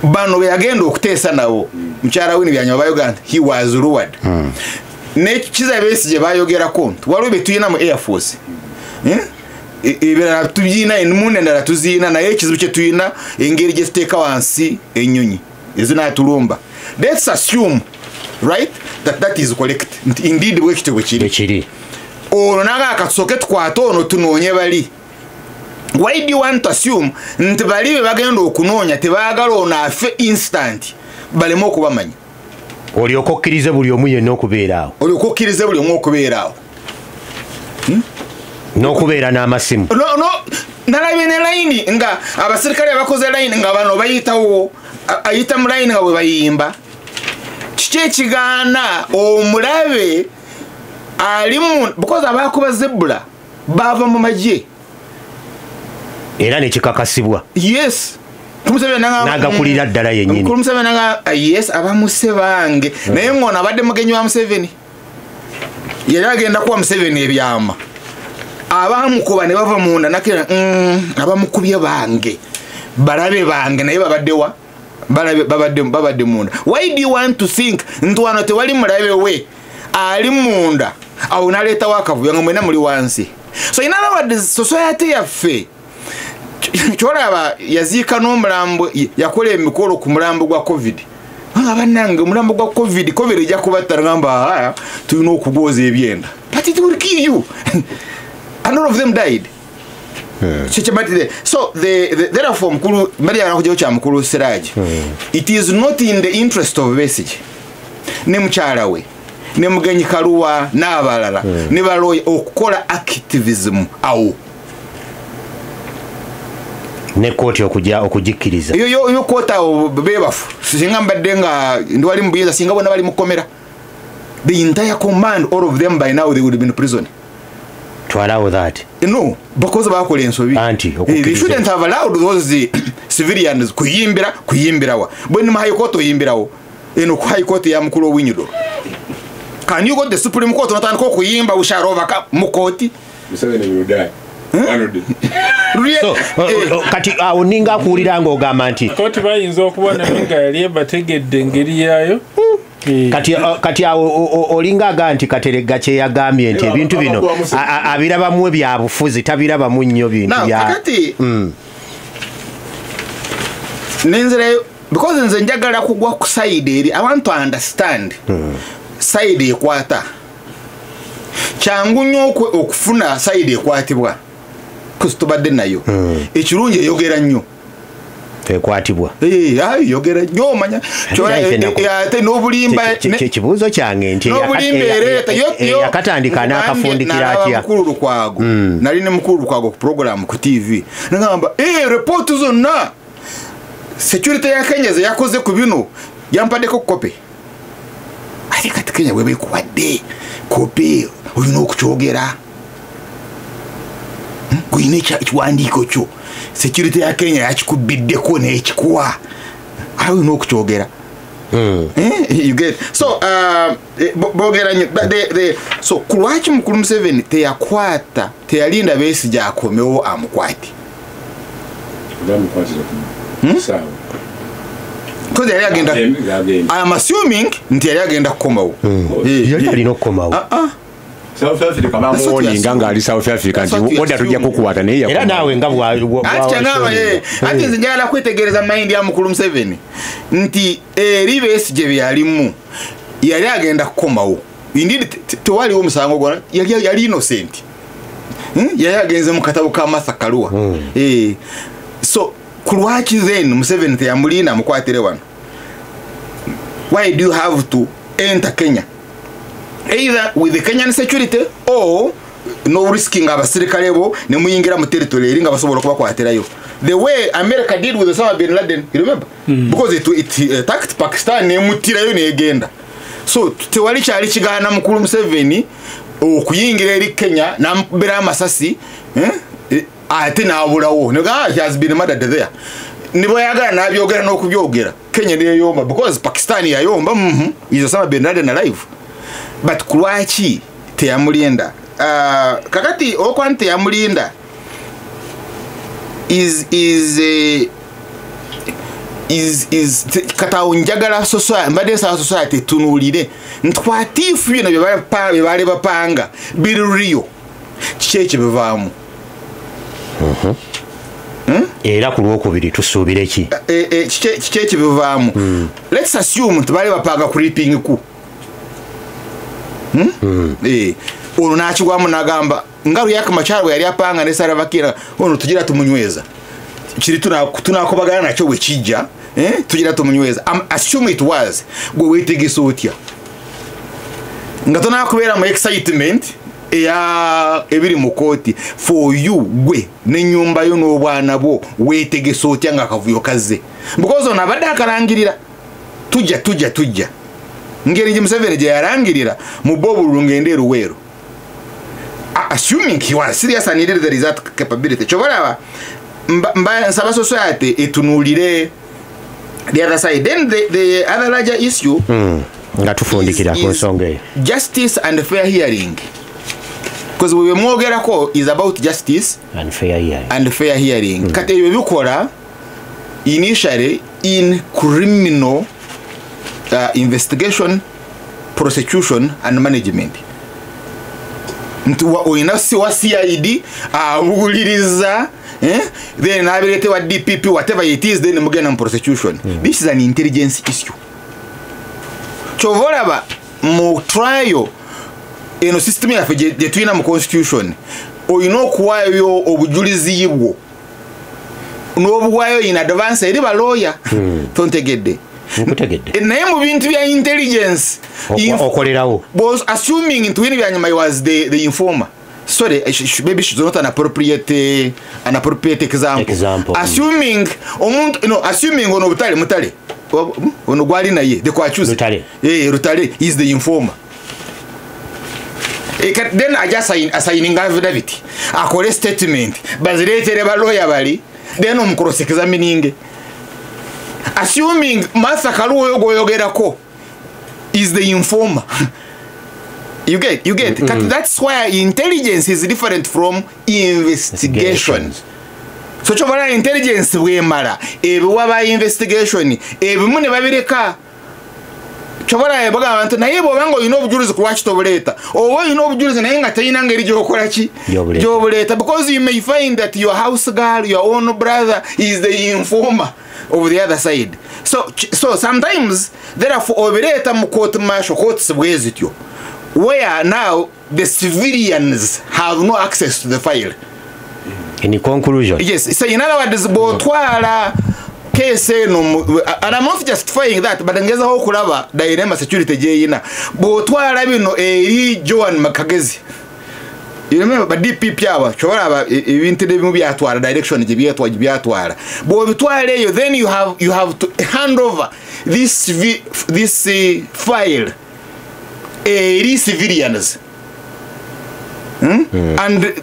bano beyagenda okuteesa nawo mukyala wini byanyuma bayoganda he was ruward nekiza besi gye bayogerako nti waliwo betuyina mu Air Force ebirala tuyina ennimunda endala tuziina naye ekizibu kye tuyina engeri gye tuteeka wansi ennyonyi ezinatulumba. Let's assume right that is correct indeed bwekitibwe kiri ono naga akasoke tukwata ono tunoonye bali. Why do you want to assume nti bali bagenda okunoonya tebaagala ono afe instant baleme okubamanya olyoka okkirize buli omu yenna okubeeraawo n'okubeera n'amasimu nalabye ne layini nga abasirikale bakoze layini nga bano bayitawo ayita mu layini nga bwe bayimba kiki ekigaana omulabe alimu because abakuba zebula bava mu magye era nekikakasibwa yes nagakulira ddala yennyini yes abamuse bange naye ng'ono abadde mugenyi wa Museveni yali agenda kuwa Museveni ebyama abamukuba ne bava munda nakira abamukubye bange balabe bange naye babaddewa babadde munda. Why do you want to think nti wano tewali mulabe we ali munda awo naleetawo akavuyo nga mwena muli wansi. So in other words society yaffe kyolaba yaziika n'omulambo yakola emikolo ku mulambo gwa COVID abannange omulambo gwa COVID ejja kubatta ngamba tulina okugwoza ebyenda but it will kill you and all of them died. So therefore mkulu mbali kujja kya mkulu Siraji it is not in the interest of Besigye ne mukyala we ne mugenyi Kaluwa n'abalala ne baloya okukola activism awo ne kooti okujikkiriza yo koota bebafu singa mbadde nga ndi wali mubuyinza singa bonna bali mukomera the entire command all of them by now they would have been in prison. To allow that? No, because bakola ensobi. They shouldn't have allowed those civilians kuyimbirawa. When my high court oyimbirawo eno ku high court ya mukulu Owinyido. Can you go to the Supreme Court natandika okuyimba usharovaka mu court? Museveni will die. So kati awo ninga akuwulira ng'ogamba nti koti bayinza okubona nga yali ebategedde engeri yayo kati awo olingaga nti Kateregga kye yagambye nti ebintu bino abirabamu bya bufuzi tabirabamu nnyo bintu bya kati nenzere because nze njagala kugwa ku side eri I want to understand side ekwata kyangu nnyo okufuna side ekwatibwa kustubadde nayo ekirungi eyogera nnyo ekwatibwa yogera nnyo omanya ate n'obulimba kibuuzo kyange nti yakatandika n'akafundikira atya mukulu Lukwago nali ne mukulu Lukwago ku program ku TV nagamba report zonna security ya Kenya yakoze ku bino yampaddeko kope ate kati Kenya bwe bekuwadde kope olina okukyogera kuyina ekiwandiiko kyo security ya Kenya yakikubiddeko n'ekikuwa olina okukyogera. You get so bogera so kulwaki mukulu Museveni teyakwata teyalinda Besigye akomewo amukwati because yali agenda I am assuming nti yali agenda kukomawo yali alina okukomawo South Africa bamuwoninga nga ali South Africa nti oda tujja kukuwata naye era naawe nga ati nze njagala kwetegereza mind ya mukulu Museveni nti eri Besigye byalimu yali agenda kukomawo indeed tewaliwo omusango gwona yali innocent yali agenze mu katabo ka Martha Karua so kulwaki then Museveni teyamulinda mukwatire wano why do you have to enter Kenya either with the Kenyan security or no risking abasirikale bo ne muyingira mu territory eringa basobola kubakwatirayo the way America did with Osama bin Laden you remember because it attacked Pakistan ne mutirayo ne egenda so tewali kyali kigana mukulu Museveni okuyingira eri Kenya nambera amasasi ate nabulawo nega he has been murdered there nibo yagala nabyogera n'okubyogera Kenya ne yomba because Pakistan yayomba is Osama bin Laden alive but kulwaki teyamulinda kakati okwante yamulinda is katawo njagala society mbade sa society tunulire ntwatifu bino bye bapanga biriyo kicheche bivaamu era ku lwokubiri tusuubire ki kicheche bivaamu let's assume tubale bapanga creeping ku ono nakigwamu nagamba ngaru yakamacharo yali apanga ne Salva Kiir ono tugira tumunyweza kiri tunakobagana nakyo we kijja tugira tumunyweza assume it was go wetegesa otya ngatona kubera mu excitement ya ebiri mukoti for you gwe nenyumba yo n'obwana bo wetegesa otya ngakavuyo kaze because ona badakalangirira tujja ngeri Museveni je yarangirira mu bobulu ngende ruwero assuming he was serious and needed the result capability chobalaba mba nsaba society etunulire the other side then the other larger issue ngatufundikira ku nsonga eyo justice and fair hearing because we mwogera ko is about justice and fair hearing kate ebyo bikola initially in criminal investigation, prosecution and management. Ntuwa oinasi wa CID awuliriza then abirete wa DPP whatever it is then mugena mu prosecution. This is an intelligence issue. Chovolaba mu trial eno system ya je twina mu constitution oyino kuwayo obujulizi yibwo n'obuwayo in advance eri ba lawyer tontegedde naye mu bintu bya intelligence okolerawo was assuming into when byanyuma was the informer. Sorry, maybe she's not an appropriate example. Assuming omuntu assuming ono butale mutale ono gwali naye de kwa choose Rutale is the informer. Then I just assigning affidavit akole statement baziretere ba lawyer bali then cross examining assuming Martha Karua yogoyogerako is the informer. You get that's why intelligence is different from investigations. So chovala intelligence wemala ebiwaba investigation ebimune babireka chovala ebaga abantu naye bobango obujulizi kulwaki tobuleta obo obujulizi naye nga tayina ngeri gyokola ki gyobuleta because you may find that your house girl, your own brother is the informer of the other side. So sometimes therefore obireta mu court martial courts bwezityo where now the civilians have no access to the file. In conclusion, yes, so in other words botwala case no, and I'm not justifying that, but ngeza ho kulaba dilemma security jeyina botwala bino eri Joan Makagezi. You remember but DPP aba chobalaba ibintu ebimu byatwala direction je byatwala bo bitwale yo then you have to hand over this file civilians and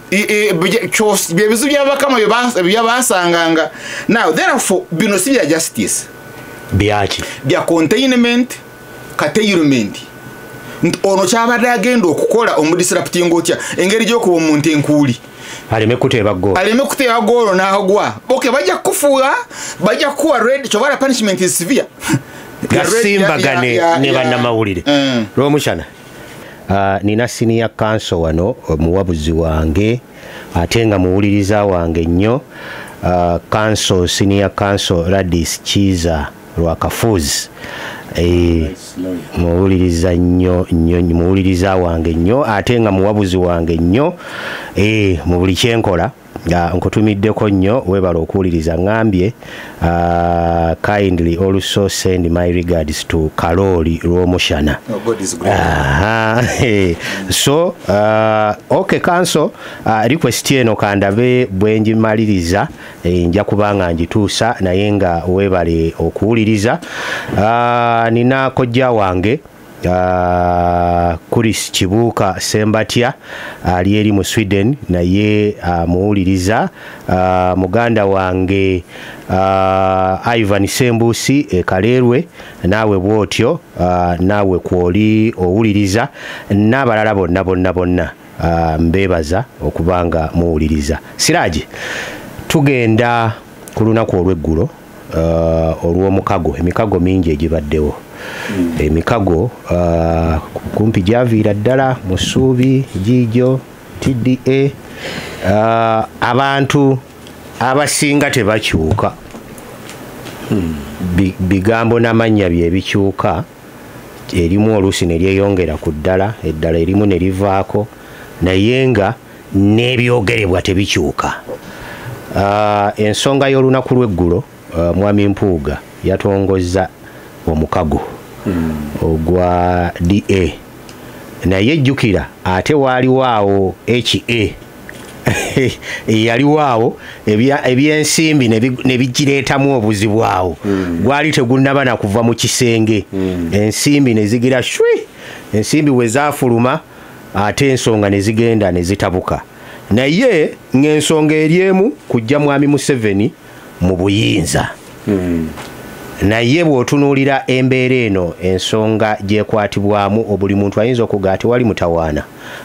bebizu byabakama byabasanganga now therefore bino si bya justice byaki bya containment containment ono kyabadde agenda okukola omudisrupting otya engeri gy'okuba omuntu enkuuli aleme kuteeba ggoolo n'agwa okay bajja kufuula bajja kuwa red chovala punishment is severe gasimbagane ne bannamawulire lw'omushana nina senior counsel wano omuwabuzi wange ate nga muwuliriza wange nnyo senior counsel Radis Kiza Lwakafuzi muwuliriza nnyo muwuliriza wange nnyo ate nga muwabuzi wange nnyo mu buli kyenkola nkutumiddeko nnyo webala okuwuliriza ngambye kindly also send my regards to Karoli Lwomushana. So okay kanso request eno kandabe bwenjimaliriza nja kubanga njituusa naye nga webale okuwuliriza nina kojja wange Kuris Kibuuka Sembatya ali eri mu Sweden naye muwuliriza muganda wange Ivan Sembusi Kalerwe naawe bwotyo naawe kwoli owuliriza n'abalala bonna mbebaza okubanga muwuliriza. Siraji tugenda ku lunaku olw'eggulo olw'omukago emikago mingi egibaddewo emikago kumpi javiira ddala Musuubi Jijo TDA abantu abasinga tebakyuka bigambo n'amannya bye bikyuka erimu oluusi ne lyeyongera ku ddala eddala erimu ne livaako naye nga n'ebyogerebwa tebikyuka. Ensonga y'olunaku lw'eggulo Mwami Mpuuga yatongozza omukago ogwa DA naye jjukira ate waaliwaawo HA yaliwaawo ebyensimbi ne bigireetamu obuzibu awo gwali tegunnaba na kuva mu kisenge ensimbi ne zigira shwi ensimbi we zaafuluma ate ensonga ne zigenda ne zitabuka naye ng'ensonga eryemu kujja Mwami Museveni mu buyinza naye bw'otunuulira embeera eno ensonga gyekwatibwamu buli muntu ayinza okugaa tewali mutawaana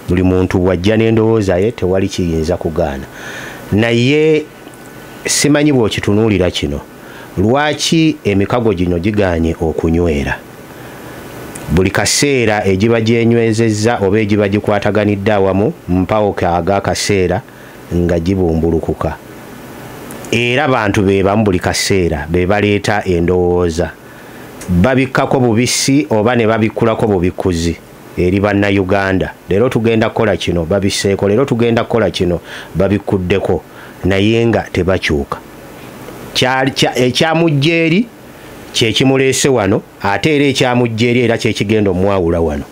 buli muntu bw'ajja n'endowooza ye tewali kiyinza kugaana naye simanyi bw'okitunuulira kino lwaki emikago gino gigaanye okunywera buli kaseera egiba gyenywezezza oba egiba gikwataganidde awamu mpawoka ag'akaseera nga gibumbulukuka era bantu be bamu buli kaseera be baleeta endowooza babikkako bubisi oba ne babikkulako bubikuzi eri Bannayuganda leero tugenda kukola kino babiseeko leero tugenda kukola kino babikuddeko naye nga tebakyuka ekyamujja eri kyekimuleese wano ate era ekyamujja eri era kyekigenda omwawula wano.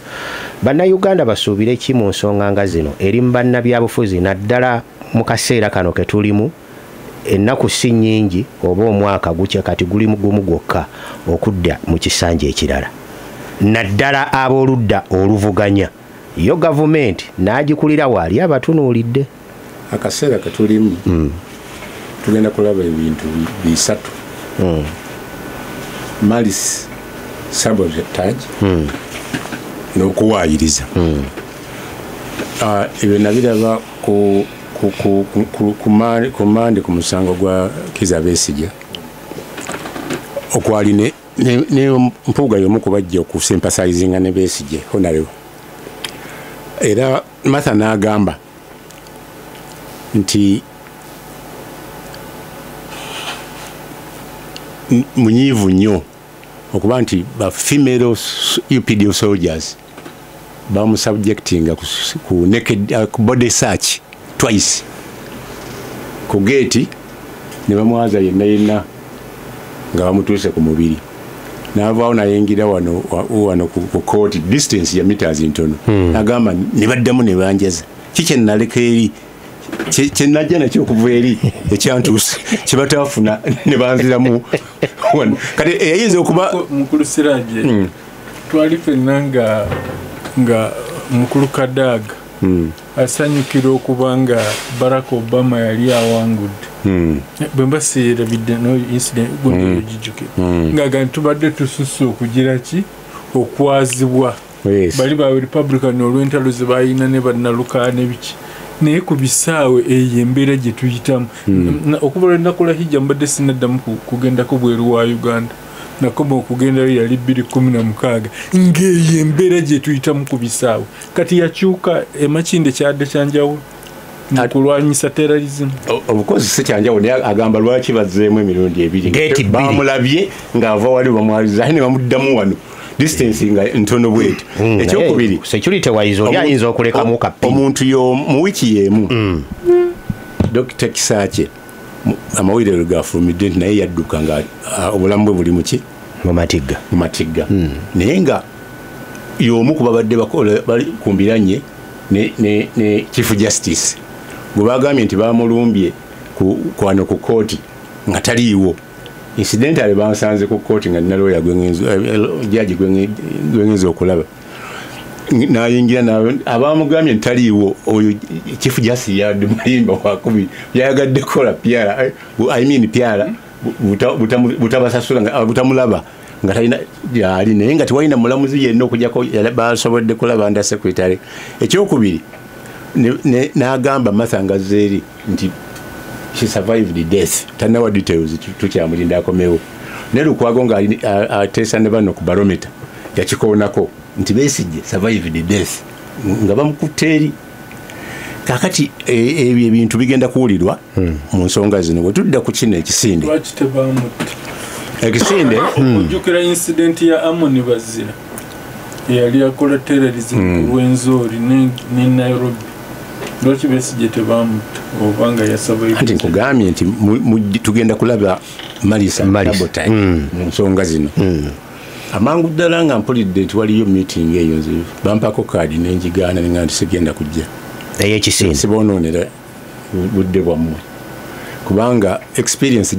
Bannayuganda basuubire ki mu nsonga nga zino eri mu bannabyabufuzi naddala mu kaseera kano ke tulimu ennaku si nnyingi oba omwaka gukye kati gulimu gumu gwokka okudda mu kisanja ekirala naddala ab'oludda oluvuganya yo gavumenti n'agikulira waali abatunuulidde akaseera ketulimu tugenda kulaba ebintu bisatu malis sabotage n'okuwaayiriza ebyo nabiraba ku mandi ku musango gwa Kizza Besigye okwali ne Mpuuga y'omu ku bajja okusympasayizinga ne Besigye honorable era Martha n'agamba nti munyiivu nnyo okuba nti ba female UPD soldiers bamusubjectinga ku naked body search twice ku geeti ne bamwaza yenna nga bamutuuse ku mubiri n'avaawo nayingira wano ku kooti distance ya meters ntono agamba ne baddamu ne banjaza kikye naleka eri kyenajja nakyo okuva eri ekyantuuse kyebataafuna ne banziramu wano kati eyayinza okuba mukulu Siraje twali fenna nga mukulu Kadaga asanyukira okuba nga Barack Obama yali awangudde bwe mbasiirabidde no incident gundi yojijjuke nga tubadde tususse okugira ki okwazibwa bali ba Republican olw'entalo ze bayina ne bannaluka n'ebiki naye ku bisaawe eyo embeera gye tuyitamu okuva ennaku lahijja mbadde sinaddamu kugendako bweru wa Uganda nakoma okugendayo yali 2016 ng'eyo embeera gye tuyitamu ku bisaawe kati yakyuka emakinde kyadde kyanjawulo kulwanyisa terrorism. Of course sekyanjawo naye agamba lwaki bazzeemu emirundi ebiri bamulabye ng'ava wali bamwaliza ne bamuddamu wano distance nga ntono bweti ekyokubiri security wise oli ayinza okulekamu kapi omuntu mu wiki y'emu Dr. Kisakye amawulire gafulumidde naye yadduka nga obulamu bwe buli muki mu matigga naye nga y'omu ku babadde bali kumbiranye ne Chief Justice gwe bagambye nti bamulumbye kwano ku kooti nga taliiwo incidentally bamusanze ku kooti nga nina lawyer jaji gwengenza okulaba nayingira abamugambye nti taliiwo oyo Chief Justice yadde mayimba wakubiri yayagadde kola pyala butabasasula nga butamulaba nga talina yali naye nga tewalina mulamuzi yenna okujjako basobodde kulaba nda secretary ekyokubiri n'agamba Mathanga Zeri nti she survived the death tanawa details tukyamulinda akomewo ne Lukwago nga ateesa ne bano ku barometer yakikoonako nti Besigye survived the death nga bamukutte eri kakati ebyo ebintu bigenda kuwulirwa mu nsonga zino bwe tudda ku kino ekisinde ekisinde ojjukira incident ya Amoni Bazira yali akola terrorism Rwenzori ne Nairobi lwaki Besigye tebamutta obanga yasabayo anti nkugambye nti tugenda kulaba Marisa Sabotage mu nsonga zino amangu ddala nga mpulidde nti waliyo meeting eyo bampako kaadi nenjigaana nga nti sigenda kujja ey'ekisinde sibonoonera budde bwammwe kubanga experience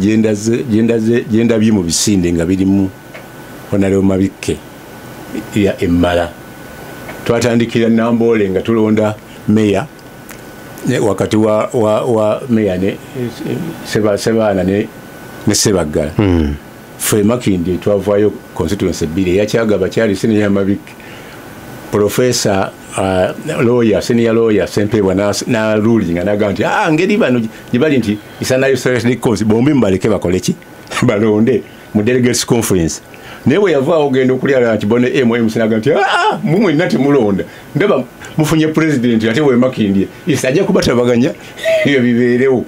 gyendabye mu bisinde nga birimu Honorable Mabikke ya Emmala twatandikira Namboole nga tulonda meya wakati wa meya ne Sebaana ne Sebaggala ffe Makindi twavaayo constituency bbiri eyakyagaba kyali senior Mabikke Professor lawyer senior lawyer Sempebwa na ruling anaga nti ngeri bano gibali nti isanayo seriously cause bombi mbaleke bakole ki balonde mu delegates conference newe yava ogenda okulyala ati bone MM sinaga nti mumwe nati mulonda ndaba mufunye president ate we Makindi isajja kubatabaganya iyo biberewo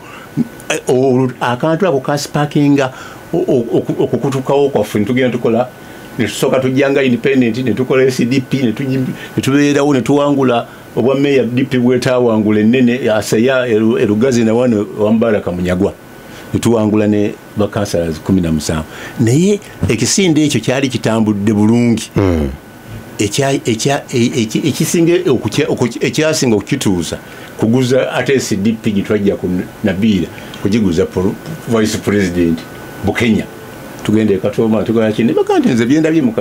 akantu ako kasparkinga okukutukawo kwaffe tugenda tukola netusoka tujjanga independent netukola SDP netubeerawo netuwangula obwa meya DP bwetawangula ennene aseya erugazi na wano Wambaraka Munyagwa netuwangula ne bakansalazi 17 naye ekisinde ekyo kyali kitambudde bulungi ekyasinga okukituusa kuguza ate SDP gitwajja ku Nabira kugiguza vice president Bukenya tugende Katoma tukola kindi bakanti nze byendabye mu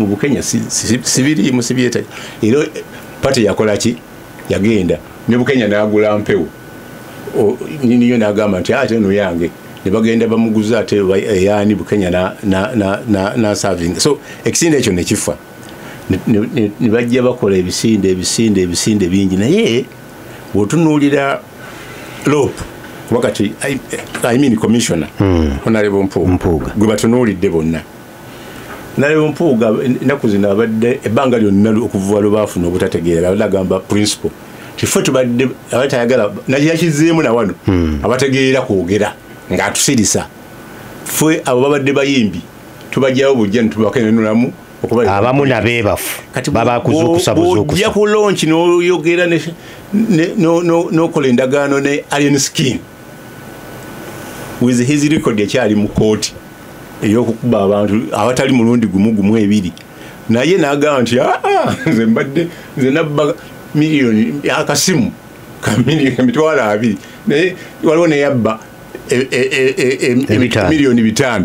Bukenya sibiri musibyeta ero party yakola ki yagenda ne Bukenya nagula mpewo niyo nagamba nti ate no yange ne bagenda bamuguza ate yani Bukenya na serving so ekisinde ekyo ne kifa ne bajja bakola ebisinde bingi naye wotunuulira lope wakati I mean commissioner Honorable Mpuuga gwe batunuulidde bonna Honorable Mpuuga ennaku zino abadde ebbanga lyonna okuvuba lubaafu n'obutategeera bagamba principle tiffe tubadde abatayagala nayakizeemu na wano abategeera kwogera ng'atusirisa ffe abo babadde bayimbi tubajjawo bujja netubakenenulamu abamu nabeebafu babakuzuukusa ojja ku launch n'oyogera n'okola endagaano ne Alien Skin with his record ekyali mu kooti ey'okukuba abantu abatali mulundi gumu ebiri naye n'agamba nti nze mbadde nze nabba miliyoni akasimu ka miliyoni 200 naye waliwo neyabba miliyoni 5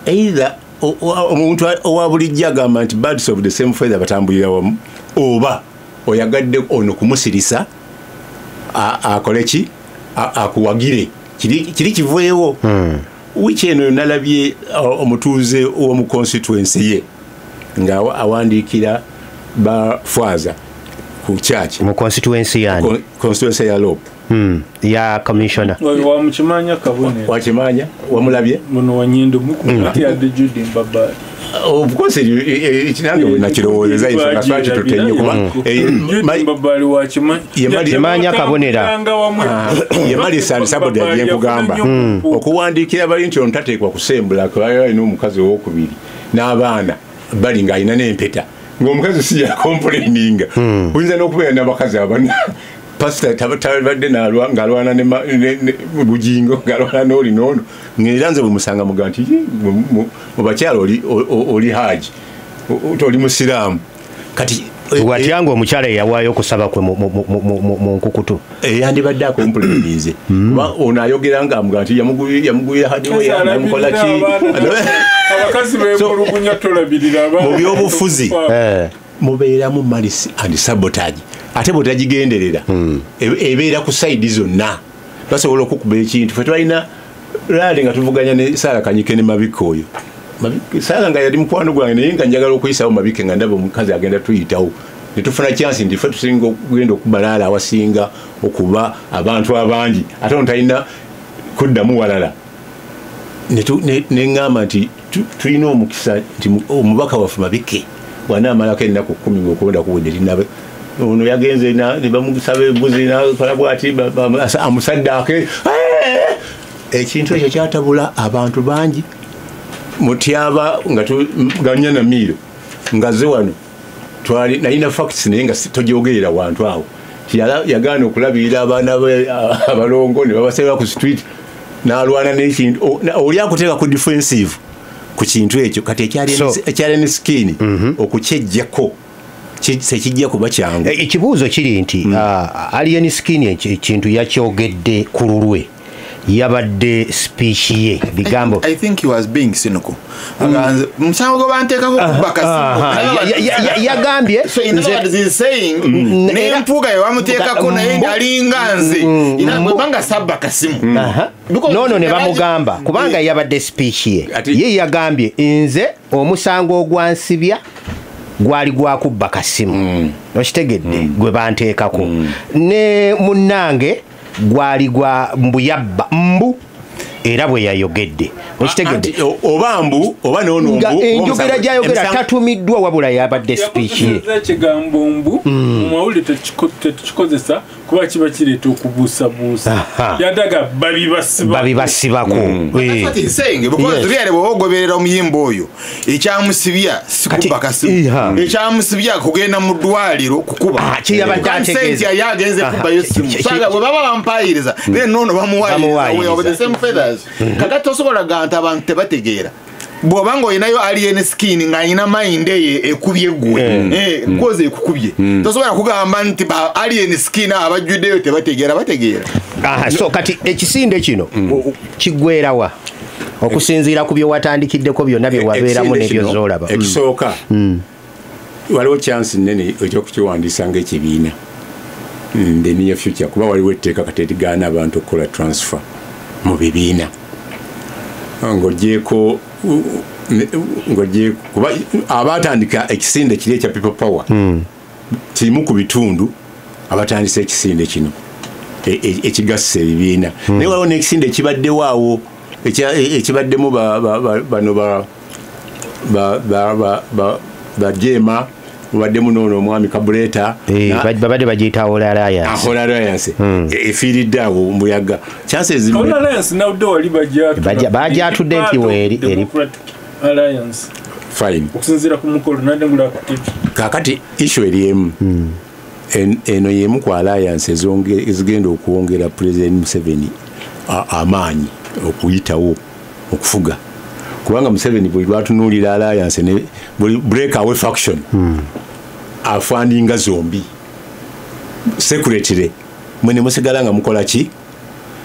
either omuntu owa bulijjo agamba nti birds of the same feather batambulira wamu oba oyagadde ono kumusirisa akole ki akuwagire kiri kivuyewo wiki eno nalabye omutuuze w'omu constituency ye nga awandiikira bafwaza ku church mu constituency yani constituency ya Lope ya commissioner wa mchimanya kabone wakimanya wamulabye muno wanyindo mukumati ya Judy Mbabali of course ikinange we nakirowoleza ife naswaki tutenye kuba Mbabali wakimanya kabonera yemali saboda yenkugamba okuwandiikira bali nti ontateekwa kusembula kubanga alina omukazi owokubiri n'abaana bali ng'alina n'empeta ng'omukazi si yakomplaininga oyinza n'okubeera n'abakazi abana pasita tabadde ng'alwana bujingo ng'alwana n'oli n'ono ng'era nze bwe musanga muga nti mu bakyala oli haji oli musiraamu kati watyanga omukyala eyawaayo okusaba kwe mu nkukutu yandibadde akomplaininze kuba ono ayogera ng'amuga nti yamugulira hadiweya yamukola ki abakazi bemulugunya tolabirira mu byobufuzi mubeeramu malice and sabotage ate bwe tagigenderera ebeera ku sayidi zonna basobola okukuba ekintu fe twalina laali nga tuvuganya ne Saara Kanyike ne Mabike oyo Saara nga yali mukwano gwange naye nga njagala okuyisawo Mabike nga ndaba omukazi agenda tuyitawo ne tufuna chansi nti fe tusinga okugenda okubalaala awasinga okuba abantu abangi ate ono talina kuddamu walala neŋŋamba nti tulina omukisa nti omubaka waffe Mabike bw'anaamalako ennaku 10 ng'okwenda kuwedde linabe ono yagenze ne bamusaba embuzi nakola bwati amusaddaake ekintu ekyo kyatabula abantu bangi mutyaba nga ganya na miiro nga ze wano nalina facts naye nga togyogerera wantu awo yagaana okulabirira abaana abalongo ne babasabira ku street n'alwana n'ekintu oli akuteeka ku defensive ku kintu ekyo kati ekyali ne skin okukyejjako sekijja kuba kyangu ekibuuzo kiri nti alien skin ekintu yakyogedde ku lulwe yabadde speech ye bigambo I think he was being cynical msango go bantekako kubakasi yagambye so in other words he's saying nempuga yamutekako naye ndalinga nze inabanga sabba kasimu nono ne bamugamba kubanga yabadde speech ye yagambye nze omusango ogwansibya gwali gwakubba kasimu nokitegedde gwe banteekako ne munnange gwali gwa mbuyabba mbu era bwe yayogedde okitegedde oba mbu oba nono mbu enjogera gyayogera tatumiddwa wabula yabadde speech ye ekigambo mbu mumawulire tetukikozesa kuba kiba kireeta okubuusabuusa yadaga babibasibako bwewogoberera omuyimba oyo ekyamusibya sikuba kasimu ekyamusibya kugenda mu ddwaliro kukuba kyeyabadde ategeeza yali agenze kubayo simu bwe baba bampayiriza nono bamuwayiriza kakati tosobola ganta abantu tebategeera bw'oba ng'olinayo alien skin ng'alina mind ye ekubye gwe koze ekukubye tosobola kugamba nti ba alien skin abajjuddeyo tebategeera so kati ekisinde kino kiggwerawa okusinziira ku bye watandikiddeko byonna bye wabeeramu n'ebyo zoolaba ekisooka waliwo chance nnene ekyokukiwandiisa ng'ekibiina the near future kuba waliwo etteeka kati erigaana abantu okukola transfer mu bibiina ng'ogyeko kuba abatandika ekisinde kiri ekya people power kirimu ku bitundu abatandisa ekisinde kino ekigassa ebibiina naye waliwo n'ekisinde ekibaddewo awo ekibaddemu bano bajema mubaddemu noono omwami Kabureta babadde bagiyita Whole Alliance efiiridde awo mbuyaga bagyatudde nti weeri kakati issue eri emu eno yemu ku alliance ezigenda okwongera President Museveni amaanyi okuyitawo okufuga kubanga Museveni bwe lwatunuulira alliance ne breakaway faction afandinga zombi secretary mwene musigala nga mukola ki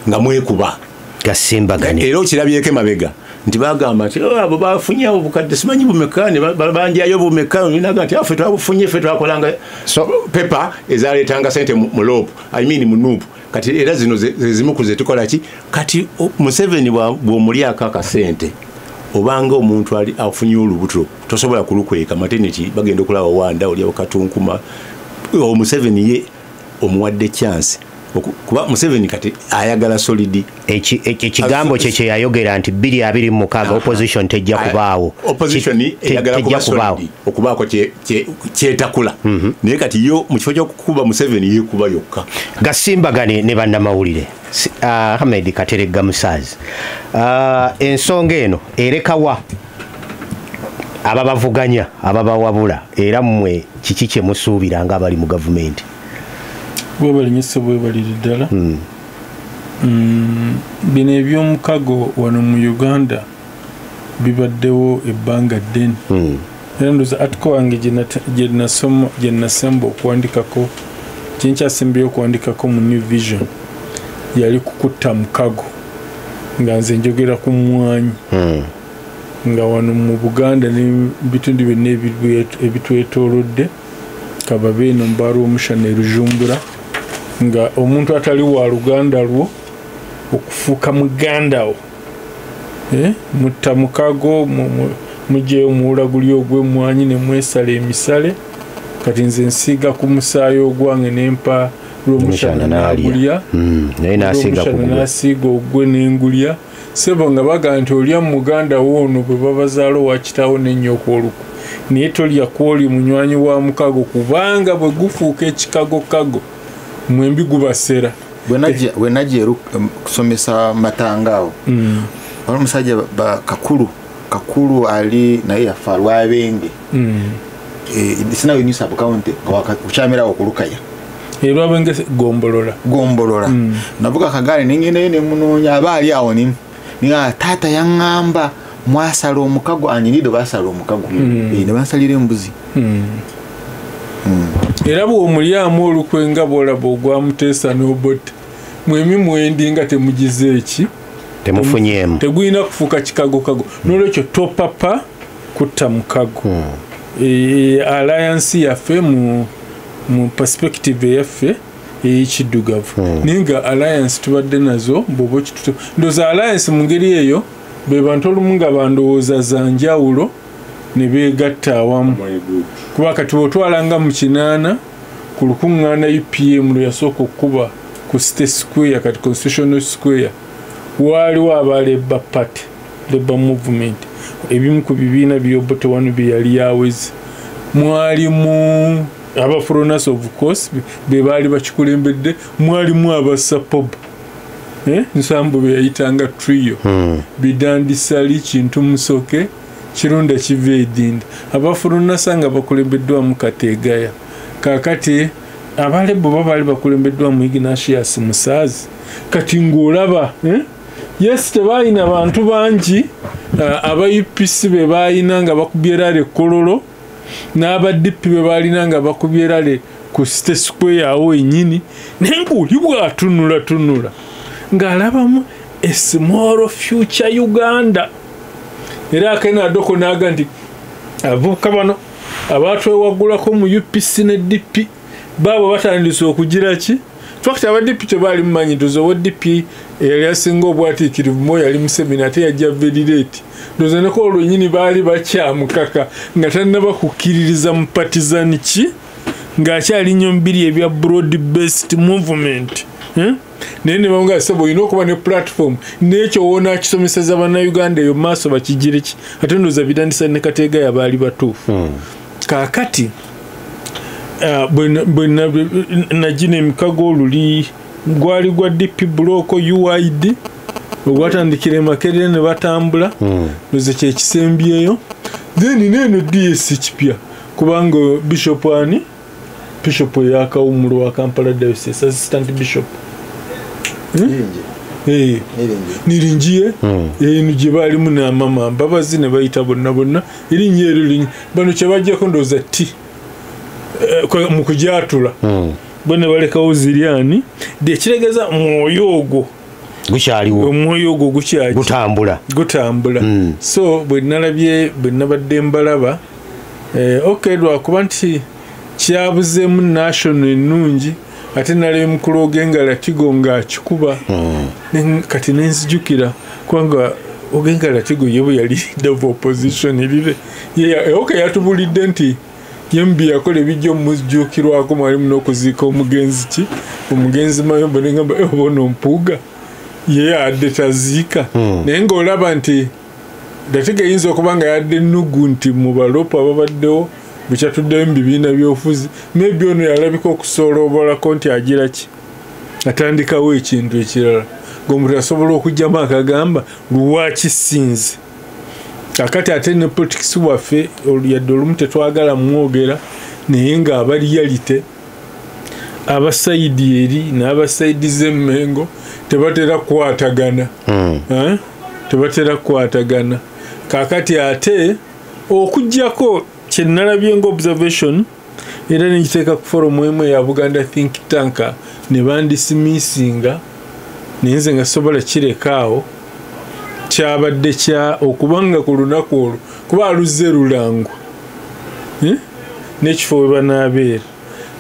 nga mwekuba gasimbaganye era okirabyeko mabega nti bagamba nti abo bafunye obukadde simanyi bumekane banjayo bumekane ninaga nti afe twabufunye fe twakolanga pepa ezaleetanga sente mu lopu mu nuupu kati era zino zezimu ku ze tukola ki kati Museveni bw'omulyako akasente obanga omuntu ali afunye olubuto tosobola kulukweka maternity bagenda okulaba wanda oli abakatunkuma Museveni ye omuwadde chance kuba Museveni kati ayagala solidi ekigambo kye yayogera nti 2026 opposition tejja kubaawo opposition eyagala kuba solidi okubaako kyetakula naye kati yo mu kifo ky'okukuba Museveni yekuba yokka gasimbagane ne bannamawulire Ahmed Kateregga Musaazi ensonga eno erekawa ababavuganya ababawabula era mmwe kiki kye musuubira nga abali mu gavumenti bwe balinyise bwe baliri ddala bino ebyomukago wano mu Uganda bibaddewo ebbanga ddene era ndoza article wange gye nasemba okuwandikako kyenkyasembeyo okuwandikako mu New Vision yali kukutta mukago nga nze njogera ku mmwanyi nga wano mu Buganda n'ebitundu byonna ebitwetoolodde Kababeeno Mbaro Omushana Rujumbura nga omuntu atali wa Luganda lwo okufuuka muganda wo mutta mukago mujjeyo muwulaguli ogw'emmwanyi ne mwesala emisale kati nze nsiiga ku musaayi ogwange nempa lw'omushana n'agulya n'asiiga ogwe n'engulya sebo nga baga nti olya muganda woono bwe babazaala owakitaawo n'ennyoko oluku naye tolya kwoli munywanyi wa mukago kubanga bwe gufuuka ekikagokago mwembi gubasera bwe najja kusomesa matangaawo wali omusajja kakulu ali naye yafa Lwabenge sinawe New Sub County kukyamirawo okulukaya Lwabenge gombolola navuga akagaali nengendayo nemunoonya aba ali awo nga taata yaŋŋamba mwasala omukago anyinido basala omukago ne basalira embuzi era bw'omulyamu olukwe nga bw'olaba ogwamuteesa n'obota mwemi mwendi nga temugize eki temufunyemu tegulina kufuuka kikagokago n'olwekyo topapa kutta mukago alliance yaffe mu perspective eyaffe ey'ekiddugavu naye nga alliance tubadde nazo bw'oba okitutu ndowooza alliance mu ngeri eyo be bantu olumu nga bandowooza za njawulo ne beegatta awamu kuba kati bw'otwalanga mu 8 ku lukuŋŋaana UPM lwe yasooka okukuba ku State Square kati Constitutional Square waaliwo aba Labour Party Labour Movement ebimu ku bibiina by'Obote wano bye yali yaweze mwalimu abafronas of course be baali bakikulembedde mwalimu abasapob nsambu be yayitanga trio bidandisali Kintu Musoke Kirunda Kiveedinda abafronasa nga bakulembeddwa mu Kategaya kakati abalebo baali bakulembeddwa mu Ignatius Musaazi kati ng'olaba yes tebalina bantu bangi aba UPC be balina nga bakubyerale Kololo n'aba DP be balina nga bakubyerale ku State Square awo ennyini naye ng'oli bw'atunula ng'alabamu a small future Uganda era akenadoko naga nti avuka bano abatwewagulako mu UPC ne DP babo batandise okugira ki fakti aba DP tebaali mumanyidozo wa DP yali asinga obwatiikirivu mo yali mu semina ate yajja verireti ndoza neko olwenyini baali bakyamukaka nga tannaba kukkiririza mu partizan ki ng'akyali nnyo mbiri ebya broad based movement naye ne bamugamba sebo olina okuba ne platform n'ekyo woona akisomeseza bannayuganda eyo maaso bakigire ki ate ndowooza bitandisa ne Kateegaya baali batuufu kaakati bwe nagina emikago oluli gwali gwa DP block UID ogwatandikira Makerere ne batambula ndowooza kyekisembyeyo then neeno DS kipya kubanga Bishop yakawumulo wa Kampala Diocese Assistant Bishop niringiye eno gye baalimu n'amama mbabazi ne bayita bonna erinnya eryo bano kye bajjako ndowooza ti mu kujatula bone balekawo Ziriani ekitegeeza omwoyo ogwo gutambula so bwe nabadde mbalaba lwakuba nti kyabuzeemu national ennungi ate nalaba mukulu Ogenga Latigo ng'akikuba kati nenzijukira kubanga Ogenga Latigo ye bwe yali leader of opposition yatubulidde nti yembi yakola ebijjo mujjukirwako mwalimu n'okuziika omugenzi Mayombo ne ngamba bono mpuuga ye adde taziika naye ng'olaba nti datega yinza okuba nga yadde nnugu nti mu balopa ababaddewo bukyatuddeyo mu bibiina byobufuzi maybe ono yalabika okusooloobolako nti agira ki atandikawo ekintu ekirala ng'omuntu asobola okugyamu akagamba lwaki sinze kakati ate ne politics waffe yadde olumu tetwagala mwogera naye ng'aba reality abasayidi eri n'abasayidi z'emmengo tebatera kukwatagana tebatera kukwatagana kakati ate okuggyako kyenalabye ng'observation era negiteeka ku forum emu ya Buganda think tank ne bandisimisinga naye nze nga sobola kirekaawo kyabadde kya okubanga ku lunaku olwo kuba aluzze lulangwa n'ekifo we banaabeera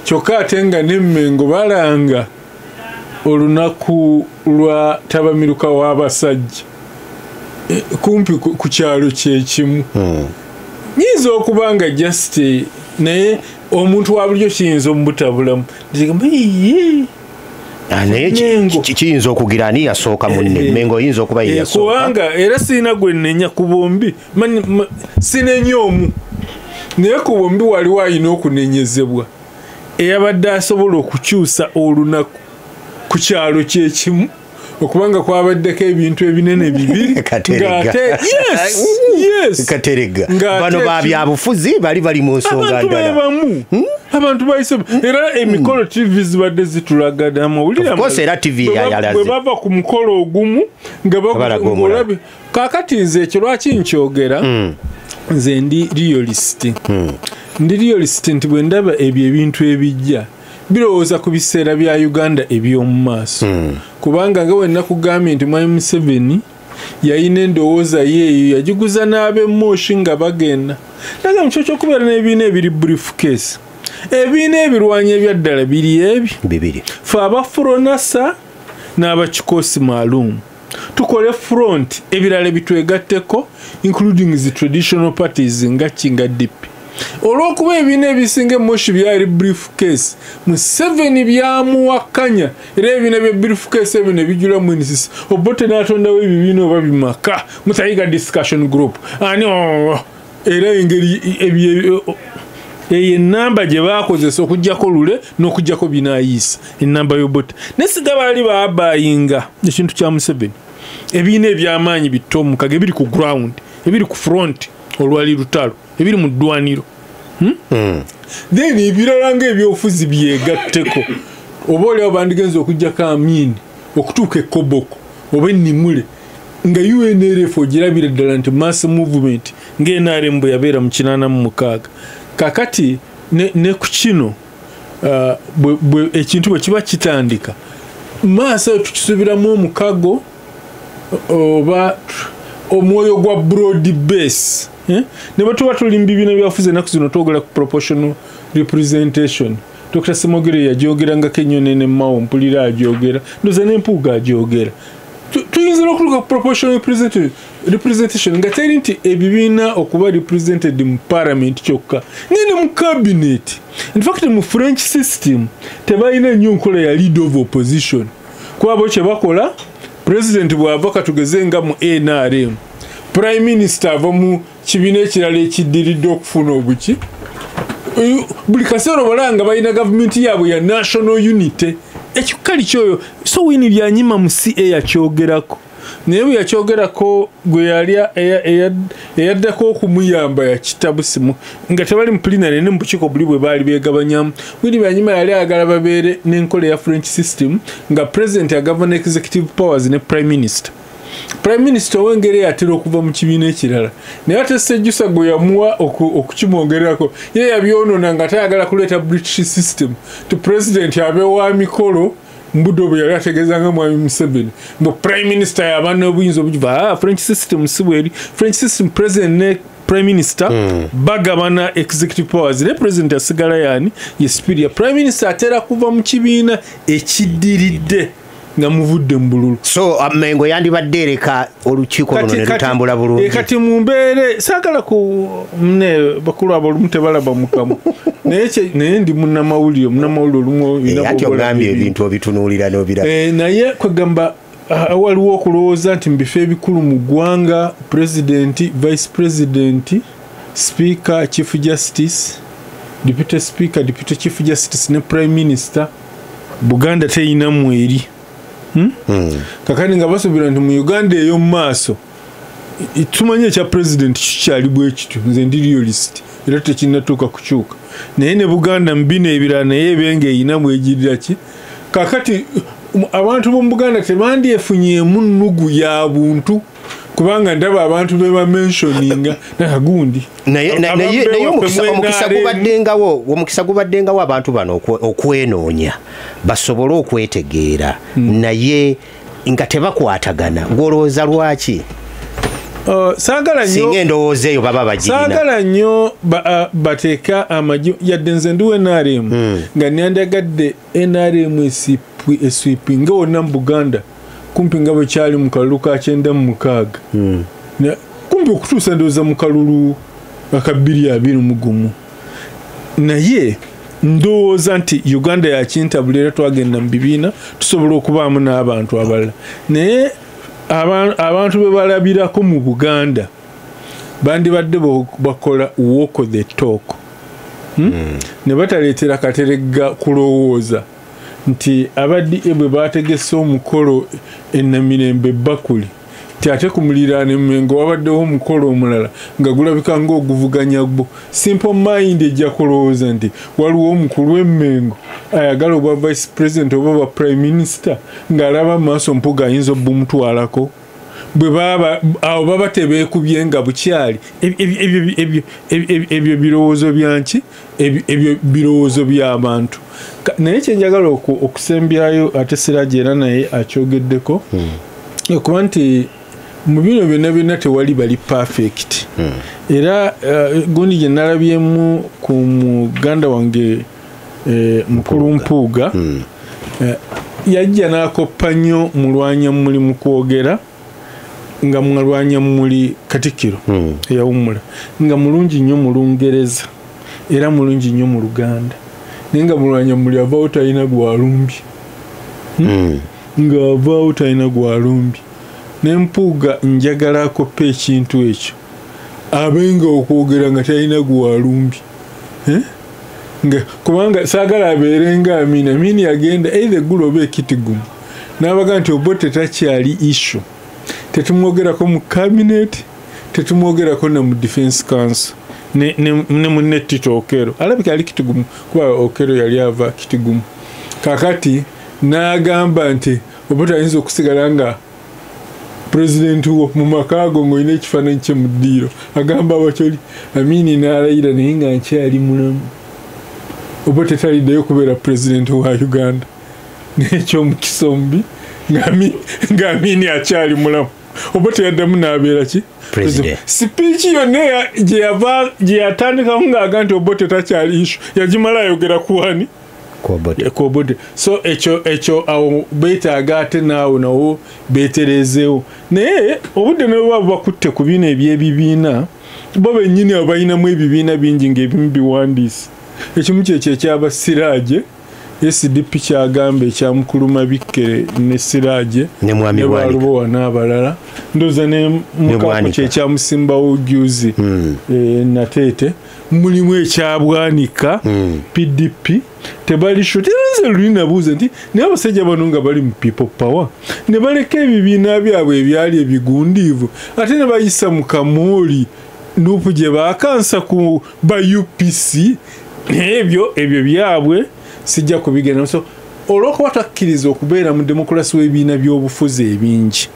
kyokka ate nga n'emmengo balanga olunaku lwa tabamiruka w'abasajja kumpi ku kyalo kyekimu nyinza okuba nga just naye omuntu wa bulijjo kiyinza omubutabulamu naye kiyinza okugira ani yasooka munne Mengo yinza okuba ye yasooka kubanga era sirina gwe nnenya ku bombi sinenya omu naye ku bombi waliwo alina okunenyezebwa eyabadde asobola okukyusa olunaku ku kyalo kyekimu okubanga kwabaddeko ebintu ebinene bibiri Katerega bano babyabufuzi bali mu nsonga ndala abantu bayise era emikolo TV zibadde zitulagana mawulira bwe bava ku mukolo ogumu nga bagulabe kakati nze ekyo lwaki nkyogera nze ndi realist nti bwe ndaba ebyo ebintu ebijja birowooza ku biseera bya Uganda eby'omu maaso kubanga nga wenna kugambye nti Mwami Museveni yayina endowooza yeeyo yagiguza n'ab'emmoshi nga bagenda naga mu kyo ky'okubeera n'ebibiina ebiri briefcase ebibiina ebirwanya ebyaddala bibiri fe abafuronasa n'abakikoosi maalum tukole front ebirala bitwegatteko including the traditional parties nga Kinga DP olw'okuba ebibiina ebisinga emmoshi byali briefcase Museveni byamuwakanya era ebibiina bya briefcase ebyo ne bijula mu NCC Obote n'atondawo ebibiina oba bimaka mutayiga discussion group ani era engeri eyo ennamba gye baakozesa okuggyako lule n'okuggyako binaayisa ennamba y'Obote nesiga baali baabayinga ekintu kya Museveni ebibiina eby'amaanyi bitta omukaga ebiri ku ground ebiri ku front olwali lutalo ebiri mu ddwaniro then ebirala ng'ebyobufuzi byegatteko oba oliawo bandigenza okuggyako Amin okutuuka Koboko oba Ennimule nga UNRF ogirabira ddala nti mass movement ng'NRM bwe yabeera mu 86 kakati ne ku kino ekintu bwe kiba kitandika maaso tukisubiramu omukago oba omwoyo gwa broad base ne batuba tuli mu bibiina byafuze ennaku zino twogera ku proportional representation Dr. Semogere yagyogerangako ennyo nene Mao mpulira agyogera ndoza n'empuuga agyogera tuyinza n'okuluka ku proportional representation nga teri nti ebibiina okuba represented mu parliament kyokka nene mu cabinet in fact mu French system tebalina nnyo nkola ya lead of opposition kuba bo kye bakola president bw'ava katugeze nga mu NRM prime minister ava mu kibiina ekirala ekiddiridde okufuna obuki buli kaseera obalanga balina gavumenti yaabwe ya national unity ekikali kyoyo so wini byanyima mu CA yakyogerako naye bwe yakyogerako gwe yali eyaddako okumuyamba yakitabusimu nga tebali mu plenary ne mu bukiiko buli bwe baali beegabanyamu wini byanyima yali ayagala babeere n'enkola ya French system nga president agavana executive powers ne prime minister ow'engeri atera okuva mu kibiina ekirala naye ate Sejjusa gwe yamuwa okukimwongererako ye yabyonoona nga tayagala kuleeta British system to president abe wa mikolo mbudde obwe yali ategeezanga Mwami Museveni mbu prime minister yaba n'obuyinza obugiva French system si bweri French system president ne prime minister bagabana executive powers ne president asigala yani ye superior prime minister atera kuva mu kibiina ekiddiridde nga muvudde mu bululu. So Mengo yandibadde ereka olukiiko luno ne lutambula bulungi. Kati mu mbeere saagala ku ne bakulu abolumu tebalaba mukamu naye ndi munnamawulire olumu ati ogambye ebintu obitunuulira n'obiraba. Naye kwegamba waliwo okulowooza nti mu bifo ebikulu mu ggwanga pulezidenti, vice pulezidenti, speaker, chief justice, deputy speaker, deputy chief justice ne prime minister Buganda teyinamu eri. Kakati nga basuubira nti mu Uganda ey'omu maaso tumanye ekya pulezidenti kikyali bwe kityo, nze ndi realist era tekinnatuuka kukyuka, naye ne Buganda mu bino ebirala naye ebenge eyinamu egirira ki. Kakati abantu b'omu Buganda tebandyefunyeemu nnugu ya buntu kubanga ndaba abantu be bamentioninga nakagundi naye omukisa gubaddengawo abantu bano okwenoonya basobole okwetegeera naye nga tebakwatagana. Ng'olowooza lwaki? Singa endowooza eyo baba bagirina. Saagala nnyo bateeka amagi yadde nze ndiwe NRM nga nyandagadde NRM eswipinga wonna mu Buganda kumpi nga bwe kyali mu kalulu ka 96 kumpi okutuusa ndowooza mu kalulu aka 2021 naye ndowooza nti Uganda yakintabula era twagenda mu bibiina tusobola okubaamu n'abantu abalala naye abantu be balabirako mu Buganda bandibadde bakola walk the talk ne bataleetera Kateregga kulowooza nti abaddi bwe bategese omukolo Namirembe Bakuli ti ate ku muliraane Mengo wabaddewo omukolo omulala nga gulabika ng'oguvuganya gbo. Simple mind ejja kulowooza nti waliwo omukulu w'Emmengo ayagala oba vice president oba prime minister ng'alaba maaso mpuga ayinza obbumutwalako bwe awo baba tebeekubye nga bukyali. Ebyo birowoozo byanki ebyo birowoozo by'abantu. Naye kyenjagala okusembyayo ate Siraje era naye akyogeddeko okuba nti mu bino byonna tewali bali perfect era gundi gye nalabyemu ku muganda wange mukulu Mpuuga yajja n'akoppa nnyo mulwanya muli mu kwogera nga mwalwanya muli Katikkiro eyawummula nga mulungi nnyo mu Lungereza era mulungi nnyo mu Luganda naye nga mulwanya muli avaawo talina gwalumbi nga avaawo talina gwalumbi. N'Empuuga njagala akoppa ekintu ekyo abenga okwogera nga talina gwalumbi kubanga saagala abeere nga Amini agenda either eggulu oba ekitigumu n'abaga nti Obote takyali issue, tetumwogerako mu cabinet, tetumwogerako ne mu defense council ne munne Tito Okello alabika ali kitigumu kuba Okello yali ava kitigumu. Kakati n'agamba nti Obote ayinza okusigala nga pulezidenti wo mu makaago ng'olina ekifaananyi kye mu ddiiro agamba abakyoli Amini n'alayira naye nga nkyali mulamu. Obote taliddeyo kubeera pulezidenti wa Uganda n'ekyomukisa omubi nga Amini akyali mulamu. Obote yaddamu n'abeera ki? Sipiiki yonna gye yatandikamu ng'aga nti Obote takyali ishu yagimala ayogera ku wani? Ku Obote. So ekyo awo beetaaga ate naawo nawo beetereezeewo naye obudde ne bwe bakutte ku bino eby'ebibiina bo bennyini abo balinamu ebibiina bingi ng'ebimu biwandiise. Ekimu kyekyo ekyaba Siraje SDP kyagamba ekya Mukulu Mabikkere ne Siraje ne Balubowa n'abalala ndowooza ne Mukaako kyekya Musimbawo Juzi Nateete mulimu ekya Bwanika PDP tebali shotereze luli nabuuza nti naye abasajja bano nga bali mu people power ne baleka ebibiina byabwe ebyali ebigundiivu ate ne bayisa mu kamooli nuupu gye baakansa ku ba UPC ebyo byabwe sijja kubigenda. So olw'okuba twakkiriza okubeera mu demokulasi w'ebibiina by'obufuzi ebingi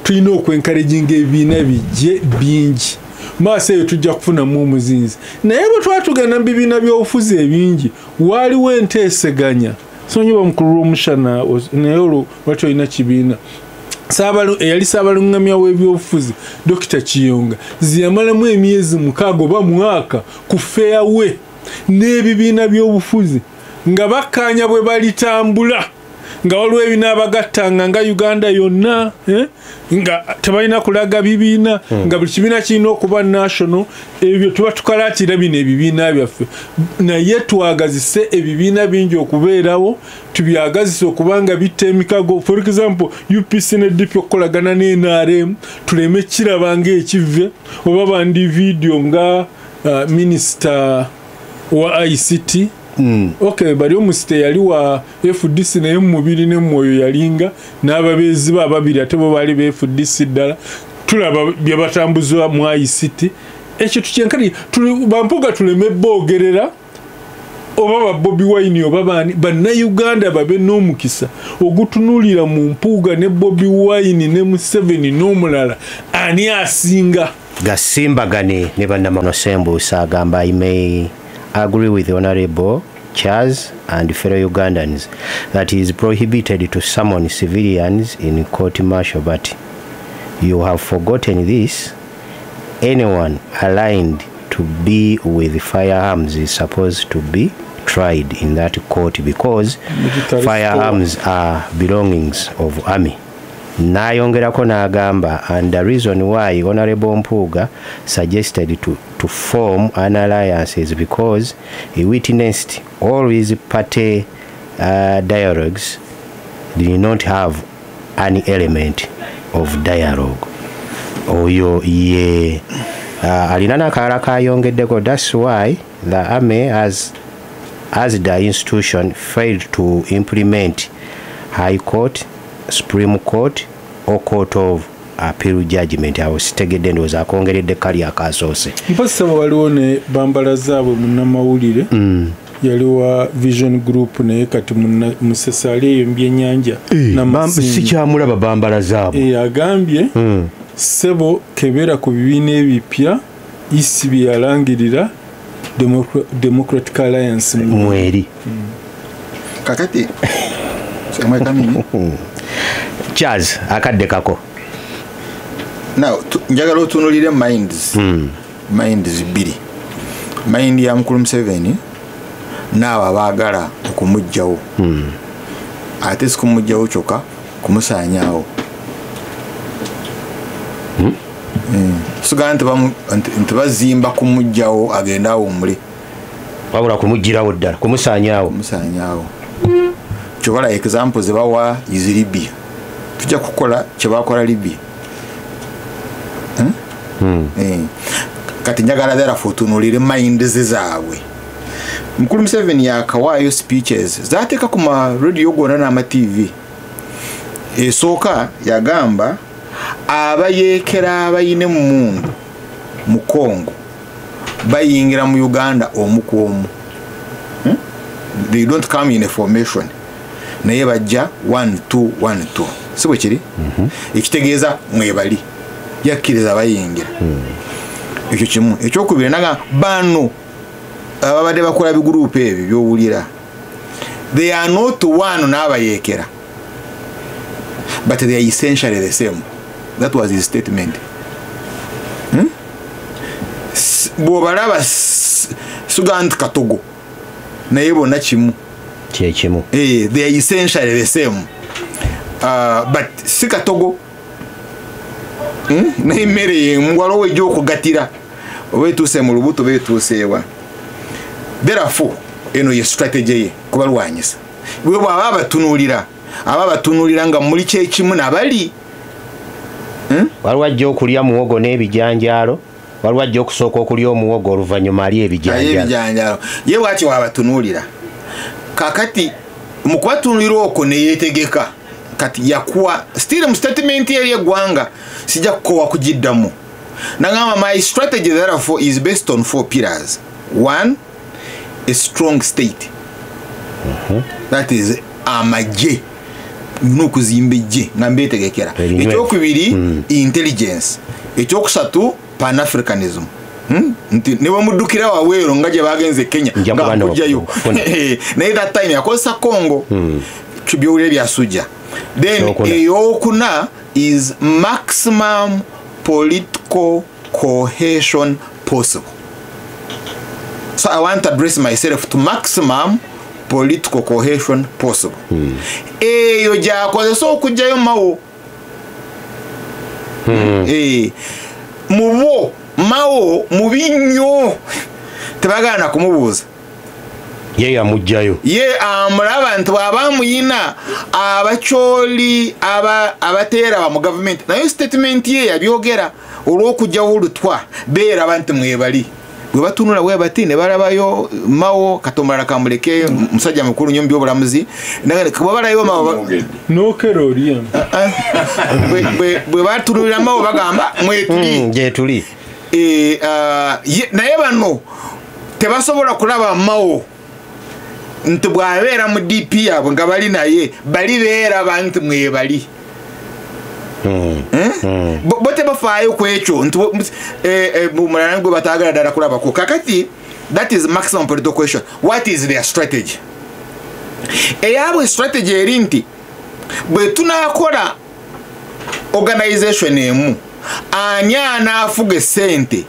tulina okwenkaraginga ebibiina bijje bingi maaso eyo tujja kufunamu omuzinzi naye bwe twatugenda mu bibiina by'obufuzi ebingi waaliwo enteeseganya sonyiba omukulu w'omushana naye olwo lwaki olina kibiina eyali Ssaabalungamya w'ebyobufuzi Dr. Kiyonga ziyamalamu emyezi 6 oba mwaka ku fairway n'ebibiina by'obufuzi nga bakkaanya bwe balitambula nga waliwo ebibiina abagattanga nga Uganda yonna nga tebalina kulaga bibiina nga buli kibiina kirina okuba national. Ebyo tuba tukalaatira bino ebibiina byaffe, naye twagazise ebibiina bingi okubeerawo, tubyagazise okuba nga bitta emikago. For example, UPC ne DP okukolagana ne NRM tuleme kiraba ng'ekivve, oba bandi video nga minisita wa ICT. Okay, bali omusite yali wa FDC naye mubiri ne mwoyo yalinga n'ababeezi ba babiri ate bo bali be FDC ddala. Tulaba bye batambuzwa mu ICT. Ekyo tukyenkali bampuga tuleme boogerera oba ba Bobi Wine oba bani Bannayuganda babe n'omukisa ogutunuulira mu mpuuga ne Bobi Wine ne Museveni n'omulala ani asinga gasimbagane ne bannamano Sembuusa agamba I may agree with the Honorable Charles and fellow Ugandans that it is prohibited to summon civilians in court martial, but you have forgotten this. Anyone aligned to be with firearms is supposed to be tried in that court because firearms are belongings of army. Nayongerako n'agamba, and the reason why Honorable Mpuuga suggested to form an alliance is because he witnessed all his party dialogues did not have any element of dialogue. Oyo ye alina n'akalala kayongeddeko. That's why the army as the institution failed to implement High Court, Supreme Court or Court of Appeal judgment. I was tegedde ndoza akongeredde kali akasoose. Mpasa waliwo ne bambala zaabwe munnamawulire yaliwa Vision Group naye kati musesali eyo mbyennyanja sikyamulaba bambala zaabwe agambye sebo kebera ku bibiina ebipya isi bye yalangirira Democratic Alliance mweri kakati semwekamini Charles akadde kako now njagala otunulire minds bbiri. Mind ya mukulu Museveni naawe abaagala okumugjawo ate si kumugjawo kyokka kumusaanyaawo. Sigala nti bazimba kumugjawo agenda awummule, wabula kumugirawo ddala kumusaanyaawo. Kyokola example ze bawa is Libya. Tujja kukola kye bakola Libya. Kati njagala therefore tunuulire mind zaabwe. Mukulu Museveni yakawaayo speeches zaateeka ku ma radio gonna n'ama TV. Esooka yagamba abayeekera abayine mu mundu mu Congo bayingira mu Uganda omu ku omu. They don't come in a formation. Naye bajja 1-2-1-2. Si bwe kiri? Ekitegeeza mwebali yakkiriza bayingira. Ekyo kimu. Ekyokubiri naga bano ababadde bakola bigurupu ebyo byowulira, they are not one n'abayeekera, but they are essentially the same. That was his statement. Bw'obalaba suga nti katogo naye bonna kimu kyekimu. They are essentially the same. But si katogo n'emmere y'emwalo wejja okugatira oba etuuse mu lubuto oba etuuse ewa. Therefore eno ye strategy ye kubalwanyisa. Bwe bw'aba abatunuulira nga muli kyekimu nabali. Waliwo ajja okulya muwogo n'ebijanjaalo, waliwo ajja okusooka okulya omuwogo oluvannyuma ali ebijanjaalo. Ye bw'ati wabatunuulira. Kakati mu kubatunuulira okwo ne yeetegeka kati yakuwa still mu statement eri eggwanga sijja kukowa kugiddamu. Nagamba my strategy therefore is based on 4 pillars. 1, a strong state. That is amagye n'okuzimba ejje nga mbeetegekera. Ekyokubiri intelligence. Ekyokusatu pan-Africanism. Ne bamuddukira waweero nga gye bagenze Kenya nga kujjayo. Naye that time yakozesa Congo byowulire byasujja. Then eyokuna is maximum political cohesion possible. So I want to address myself to maximum political cohesion possible. Eyo gyakozesa okujjayo Mao. Mubo Mao mubi nnyo tebagaana kumubuuza. Ye yamujjayo. Ye amulaba nti abamuyina abakyoli abateera mu government. Nayo statement ye yabyogera olw'okujjawo olutwa beera abantu mwebali. Bwe batunula bwe bati ne balabayo Mao Katomala kamuleke musajja mukulu nnyo by'obulamuzi nagale kuba balayo Mao no kerorian bwe batunulira Mao bagamba mwetuli je tuli naye bano tebasobola kulaba Mao nti bwabeera mu DP yabwe nga bali naye bali beera abantu mwebali. Bote bafaayo kwekyo nti mulalango batagala dala kulaba ko kakati. That is maximum political question. What is their strategy? Eyabwe strategy eri nti bwe tunakola organization emu ani anaafuga sente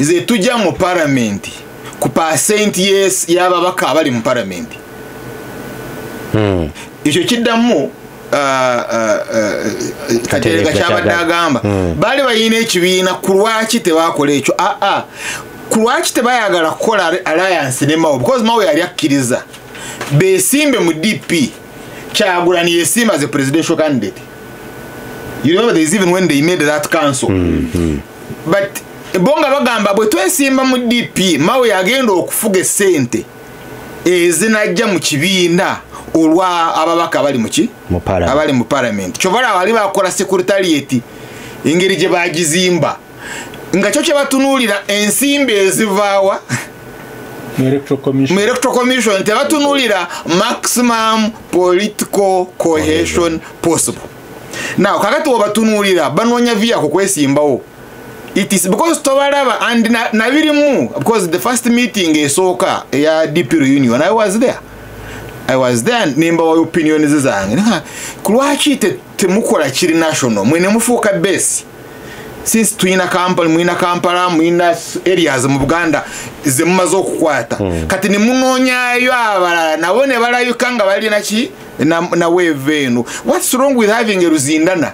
ze tujja mu parliament ku percent yes y'ababaka abali mu parliament. Ekyo kiddamu Katerega kyabadde agamba bali bayina ekibiina ku lwaki tebakola ekyo. Ku lwaki tebayagala kukola alliance ne Mao because Mao yali akkiriza besimbe mu DP Kyagulanyi yesimba as a presidential candidate. You remember there is even when they made that council. But bonga bagamba bwe twesimba mu DP Mao yagenda okufuga sente ezinajja mu kibiina olwa ababaka abali muki abali mu parliament. Chovala wali bakola secretariat ingeri gye bagizimba nga kyo kye batunulira ensimbi ezivaawa mu electoral commission tebatunulira maximum political cohesion possible. Now kakati obatunulira banoonya via ku kwesimbawo. It is because tobalaba and na birimu because the first meeting esooka ya DP reunion I was there nimba wa opinion zange kulwaki temukola kiri national mwene mufuuka base since tuina Kampala muina areas mu Buganda ze mumaze okukwata kati ni munoonyayo abalala nabone balayuka nga bali naki na wave eno. What's wrong with having a Ruzindana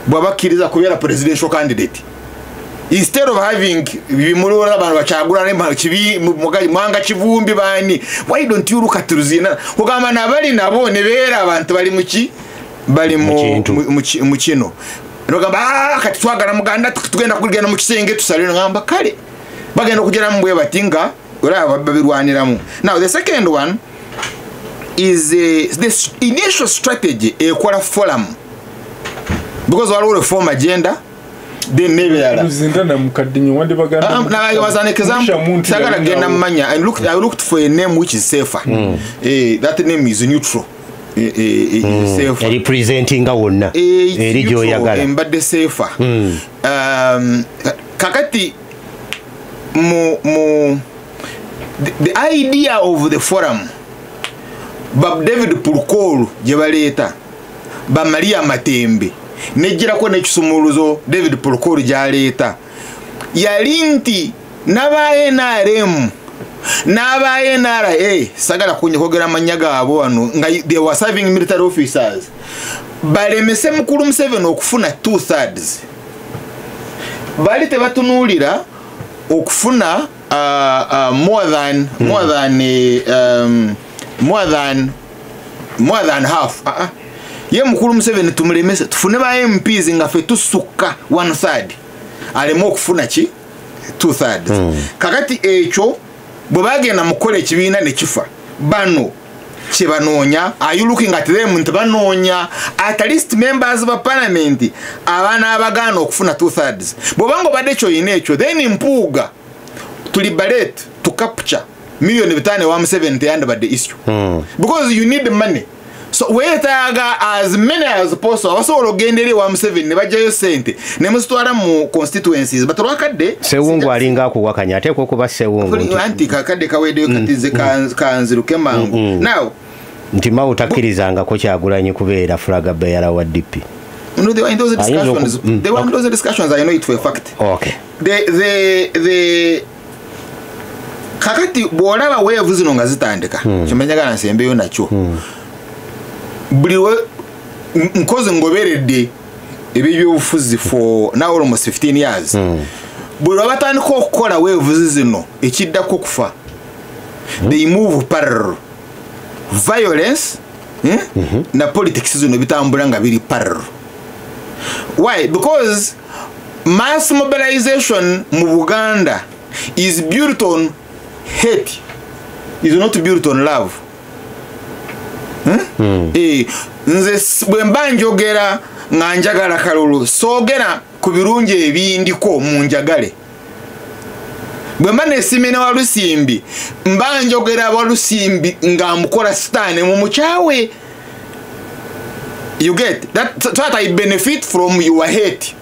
bwabakiriza kubeera presidential candidate instead of having bimulora abantu bachagula ne kibi mwanga kivumbi bani? Why don't you look at Ruzindana kugamba nabali nabo ne beera abantu bali muki bali mu kino nogamba kati twagala muganda tugenda kugenda mu kisenge tusale ngamba kale bagenda kugera mu bwe batinga olaba babirwaniramu. Now the second one is this initial strategy equal forum because all reform agenda then maybe Ruzindana mukadinyo wande baganda na was an example sagala genda mmanya I looked for a name which is safer. That name is neutral. Safer representing wonna erijo yagala mbadde safer. Kakati the idea of the forum Bab David Purukolu gye baleeta ba Maria Matembe nejjirako n'ekisumuluzo David Purukolu gyaleeta yali nti n'aba NRM n'aba NRA sagala kwogera amannya gaabo wano nga they were serving military officers balemese mukulu Museveni okufuna 2/3 bali tebatunuulira okufuna more than half. Ye mukulu Museveni tumulemese tufune ba MPs nga fe tusukka 1/3 alemo okufuna ki 2/3. Kakati ekyo bwe bagenda mukole ekibiina ne kifa bano kye banoonya. Are you looking at them nti banoonya at least members of parliament abaana abagaana okufuna 2/3 bw'obanga obadde kyoyina ekyo then mpuuga tuliberate to capture million bitane wa Museveni teyandibadde issue because you need the money. So wetaaga as many as possible abasobola ogendere wa Museveni ne bajjayo sente ne musitwala mu constituencies but lwakadde Sewungu alinga akuwakanya ate kuba Sewungu anti kakadde kawedeyo katize kanziruke mangu. Now nti Mao takkirizanga ko Kyagulanyi kubeera flag bearer wa DP. No, they were in those discussions. They were in those discussions. I know it for a fact. Okay. The kakati bwolaba weevu zino nga zitandika kimenyagana nsembeyo nakyo buli nkozi ngoberedde ebyobufuzi for now almost 15 years buli wabatandika okukola weevu zino ekiddako kufa they move parallel violence na politics zino bitambula nga biri parallel. Why? Because mass mobilization mu Buganda is built on hate, is not built on love. Nze bwemba njogera nga njagala Kalulu soogera ku birungi ebindiko mu njagale. Bwemba nesimena wa Lusimbi mba njogera wa Lusimbi nga mukola sitane mu mukyawe. You get that, so that I benefit from your hate.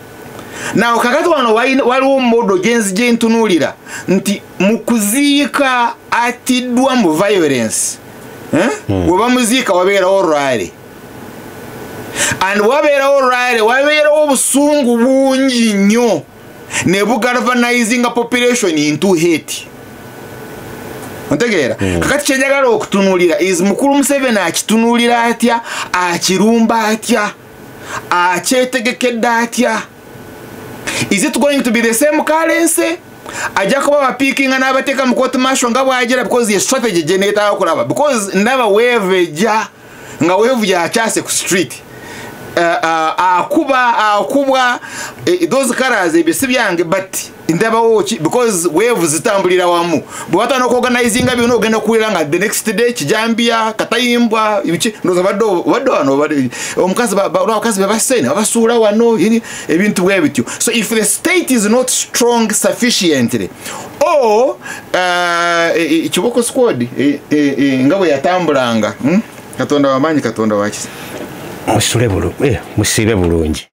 Now kakati wano waliwo modo genzi jentunulira nti mukuziika atidwa mu violence waba muzika wabeera olwale and wabeera olwale wabeera obusungu bungi nnyo ne bugalvanizing a population into hate. Ontegeera kakati kyenjagala okutunulira is mukulu Museveni akitunulira atya, akirumba atya, akyetegekedde atya. Is it going to be the same currency? Ajja kuba bapiikinga n'abateeka mu court martial nga bw'agira because ye strategy generator okulaba because ndaba weevu ejja nga weevu yakyase ku street akubwa those colors ebisi byange but ndaba woki because weevu zitambulira wamu bwatana okuorganizinga bino ogenda kuwulira nga the next day kijambia katayimbwa ibiki ndoza baddo wano omukazi bakazi babasene abasuula wano ebintu bwe bityo. So if the state is not strong sufficiently or Kiboko squad nga bwe yatambulanga Katonda wamanyi Katonda wakisa musibe bulungi.